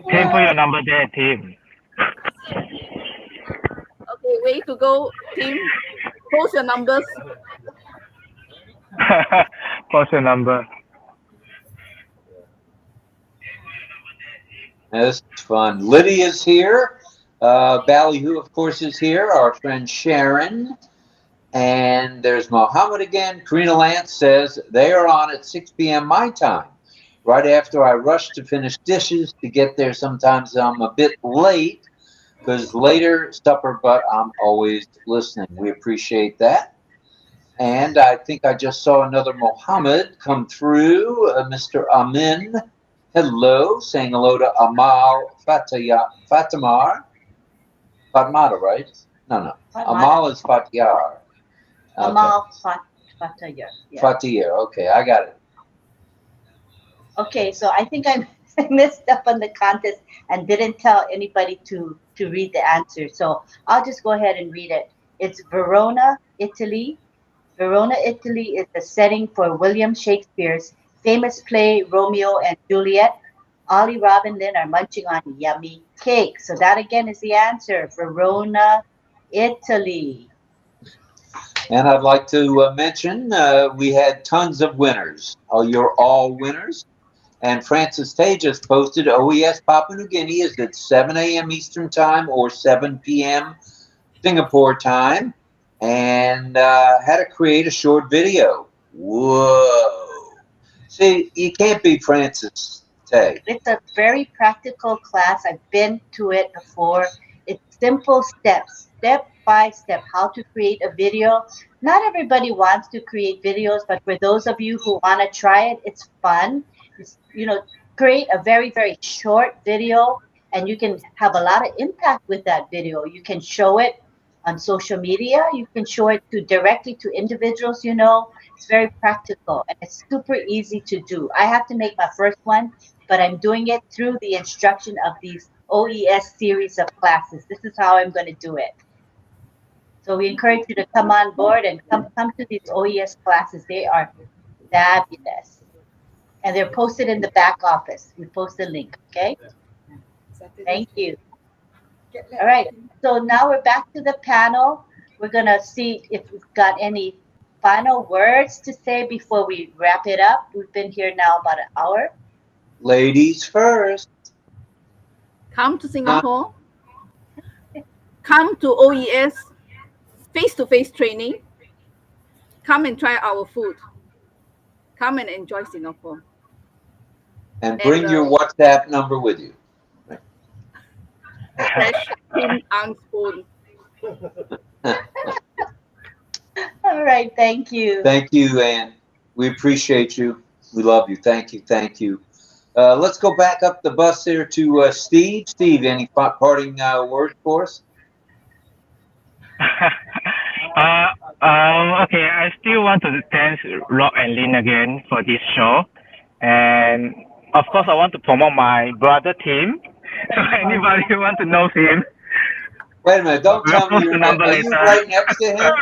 D: Tim, put your number there, Tim.
C: Okay, way to go, Tim. Post your numbers.
D: Post your number.
A: That's fun. Lydia's here. Ballyhoo, of course, is here. Our friend Sharon. And there's Mohammed again. Karina Lance says they are on at 6 p.m. my time. Right after I rush to finish dishes to get there. Sometimes I'm a bit late because later supper, but I'm always listening. We appreciate that. And I think I just saw another Mohammed come through, Mr. Amin. Hello, saying hello to Amal Fatimar. Fatmata, right? No. Amal is Fatiyar. Okay.
B: Amal Fatiyar. Yeah.
A: Fatiyar, okay, I got it.
B: Okay, so I think I'm I messed up on the contest and didn't tell anybody to read the answer. So I'll just go ahead and read it. It's Verona, Italy. Verona, Italy is the setting for William Shakespeare's famous play Romeo and Juliet. Ollie, Rob, and Lynn are munching on yummy cake. So that again is the answer. Verona, Italy.
A: And I'd like to mention we had tons of winners. You're all winners. And Francis Tay just posted OES Papua New Guinea is at 7 a.m. Eastern Time or 7 p.m. Singapore time. And how to create a short video. Whoa. See, you can't beat Francis Tay.
B: It's a very practical class. I've been to it before. It's simple steps, step by step, how to create a video. Not everybody wants to create videos, but for those of you who want to try it, it's fun. It's, create a very, very short video, and you can have a lot of impact with that video. You can show it on social media. You can show it directly to individuals. It's very practical and it's super easy to do. I have to make my first one, but I'm doing it through the instruction of these OES series of classes. This is how I'm going to do it. So we encourage you to come on board and come to these OES classes. They are fabulous. And they're posted in the back office. We post the link, okay? Thank you. All right, so now we're back to the panel. We're going to see if we've got any final words to say before we wrap it up. We've been here now about an hour.
A: Ladies first.
C: Come to Singapore. Come to OES face-to-face training. Come and try our food. Come and enjoy Singapore.
A: And bring your WhatsApp number with you.
C: Fresh in Ang's phone.
B: All right, thank you.
A: Thank you, Ann. We appreciate you. We love you. Thank you. Thank you. Let's go back up the bus here to Steve. Steve, any parting words for us?
D: Okay, I still want to thank Rob and Lynn again for this show. And of course, I want to promote my brother Tim. So anybody who want to know him.
A: Wait a minute, don't tell me you're
D: number
A: are you right next to him?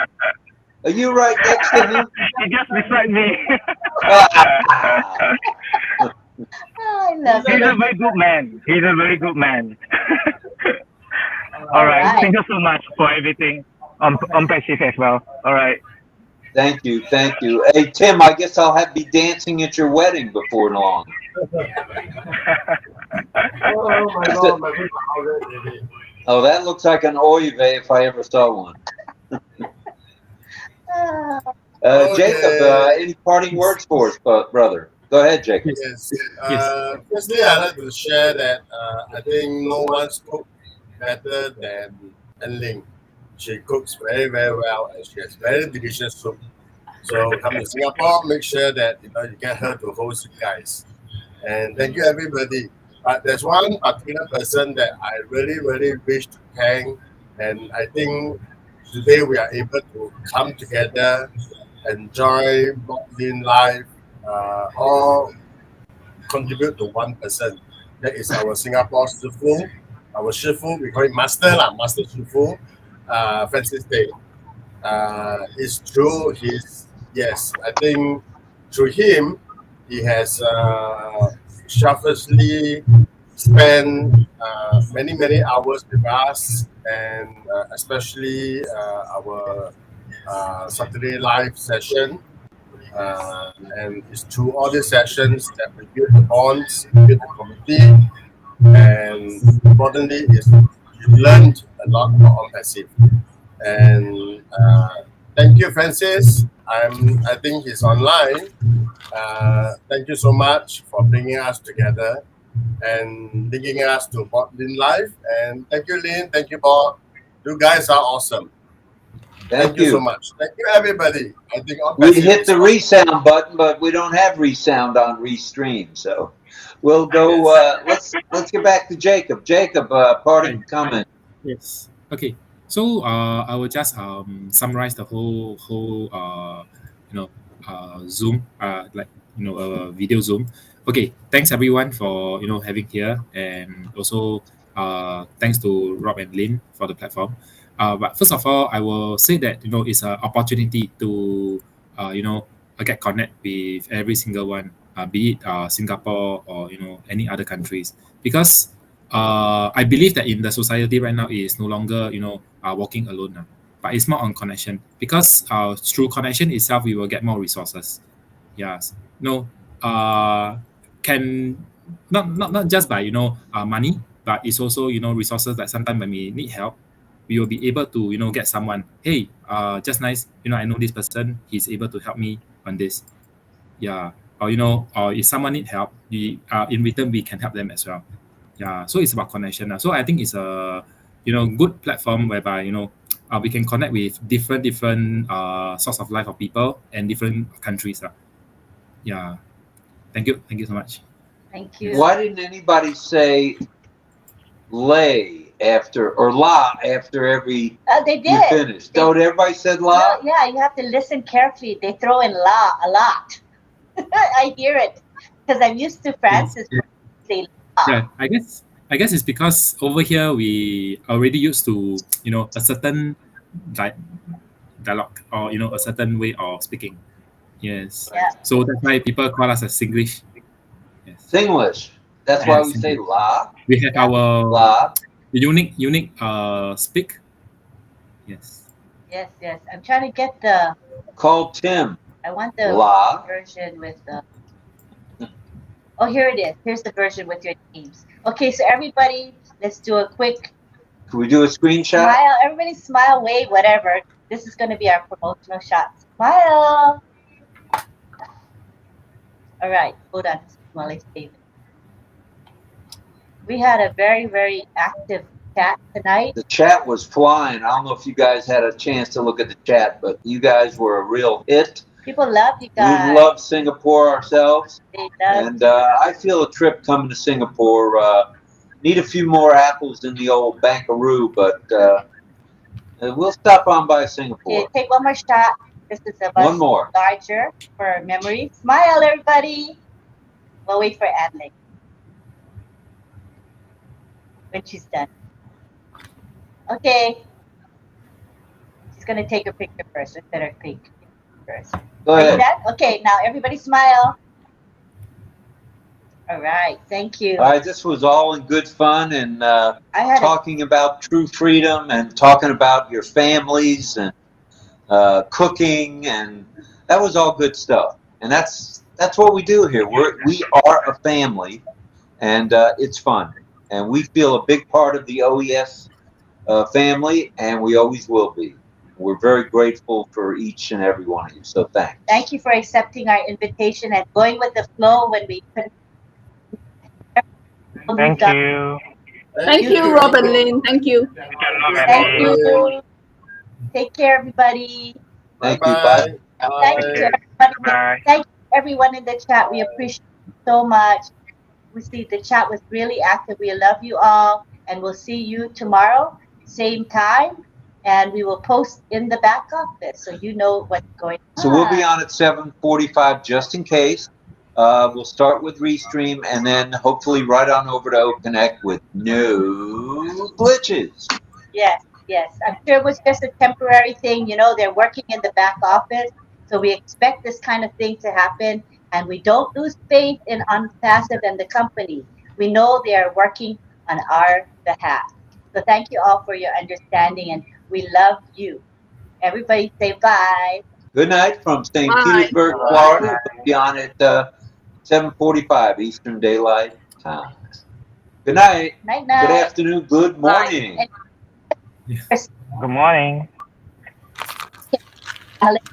A: Are you right next to him?
D: He just beside me.
B: I love
D: He's
B: it.
D: a very good man. He's a very good man. All right. Thank you so much for everything on Passive as well. All right.
A: Thank you. Thank you. Hey, Tim, I guess I'll be dancing at your wedding before long.
F: Oh my God, my people are already.
A: Oh, that looks like an oive if I ever saw one. Jacob, any parting words for us, brother? Go ahead, Jacob.
F: Yes. Firstly, I'd like to share that I think no one's cooked better than Ling. She cooks very, very well, and she has very delicious soup. So come to Singapore, make sure that you get her to host you guys. And thank you, everybody. But there's one particular person that I really, really wish to thank, and I think today we are able to come together, enjoy RobLynn Live, all contribute to one person. That is our Singapore Shifu, our Shifu, we call it Master Shifu, Francis Tay. It's through yes, I think through him, he has selflessly spent many hours with us, and especially our Saturday live session. And it's through all these sessions that we build the bonds, build the community, and importantly is we learned a lot on Passive. And thank you, Francis. I think he's online. Thank you so much for bringing us together and linking us to RobLynn Live. And thank you, Lynn. Thank you, Bob. You guys are awesome. Thank you so much. Thank you, everybody. I think
A: we hit the resound button, but we don't have resound on Restream, so we'll go. Let's get back to Jacob. Jacob, parting comment.
E: Yes. Okay. So I will just summarize the whole Zoom like video Zoom. Okay, thanks everyone for having here, and also thanks to Rob and Lynn for the platform. But first of all, I will say that it's an opportunity to get connect with every single one, be it Singapore or any other countries, because I believe that in the society right now is no longer walking alone now, but it's more on connection, because through connection itself we will get more resources. Yes, can not just by money, but it's also resources that sometimes when we need help, we will be able to get someone. Hey, just nice, I know this person, he's able to help me on this. Yeah, or or if someone need help, we in return we can help them as well. Yeah, so it's about connection. So I think it's a good platform whereby we can connect with different sorts of life of people and different countries. Yeah, thank you so much.
B: Thank you.
A: Why didn't anybody say lay after or la after every
B: They
A: you
B: did.
A: finished? Don't everybody said la?
B: No, yeah, you have to listen carefully. They throw in la a lot. I hear it because I'm used to Francis say la.
E: Yeah, I guess it's because over here we already used to a certain dialogue, or a certain way of speaking. Yes.
B: Yeah.
E: So that's why people call us as Singlish. Yes.
A: Singlish. That's why we say la.
E: We have our
A: La.
E: unique speak. Yes.
B: Yes. I'm trying to get the.
A: Call Tim.
B: I want the
A: La.
B: version with the. Oh, here it is. Here's the version with your names. Okay, so everybody, let's do a quick
A: Can we do a screenshot?
B: smile. Everybody smile, wave, whatever. This is going to be our promotional shot. Smile. All right, hold on while I save it. We had a very, very active chat tonight.
A: The chat was flying. I don't know if you guys had a chance to look at the chat, but you guys were a real hit.
B: People love you guys.
A: We love Singapore ourselves.
B: They love.
A: And I feel a trip coming to Singapore. Need a few more apples in the old Bankaroo, but we'll stop on by Singapore.
B: Okay, take one more shot. This is a
A: One
B: much
A: more.
B: larger for memory. Smile, everybody. We'll wait for Adley when she's done. Okay. She's going to take a picture first. Let's let her take a picture first.
A: Go
B: Are you
A: ahead.
B: done? Okay, now everybody smile. All right, thank you.
A: All right, this was all in good fun and
B: I had a,
A: talking about true freedom and talking about your families and cooking, and that was all good stuff. And that's what we do here. We are a family, and it's fun. And we feel a big part of the OES family, and we always will be. We're very grateful for each and every one of you. So thanks.
B: thank you for accepting our invitation and going with the flow when we couldn't.
D: Thank you.
C: Thank you, Rob and Lynn. Thank you.
B: Thank you. Take care, everybody.
A: Thank you. Bye.
B: Thank you to everybody.
D: Bye.
B: Thank you, everyone in the chat. We appreciate it so much. We see the chat was really active. We love you all, and we'll see you tomorrow, same time, and we will post in the back office so you know what's going on.
A: So we'll be on at 7:45 just in case. We'll start with Restream and then hopefully right on over to OConnect with no glitches.
B: Yes. I'm sure it was just a temporary thing. They're working in the back office, so we expect this kind of thing to happen, and we don't lose faith in ONPASSIVE and the company. We know they are working on our behalf. So thank you all for your understanding, and we love you. Everybody say bye.
A: Good night from St.
C: Bye.
A: Petersburg, Florida. We'll be on at 7:45 Eastern Daylight Time. Good night.
B: Night.
A: Good afternoon. Good morning.
B: And
D: Good morning.
B: Alex,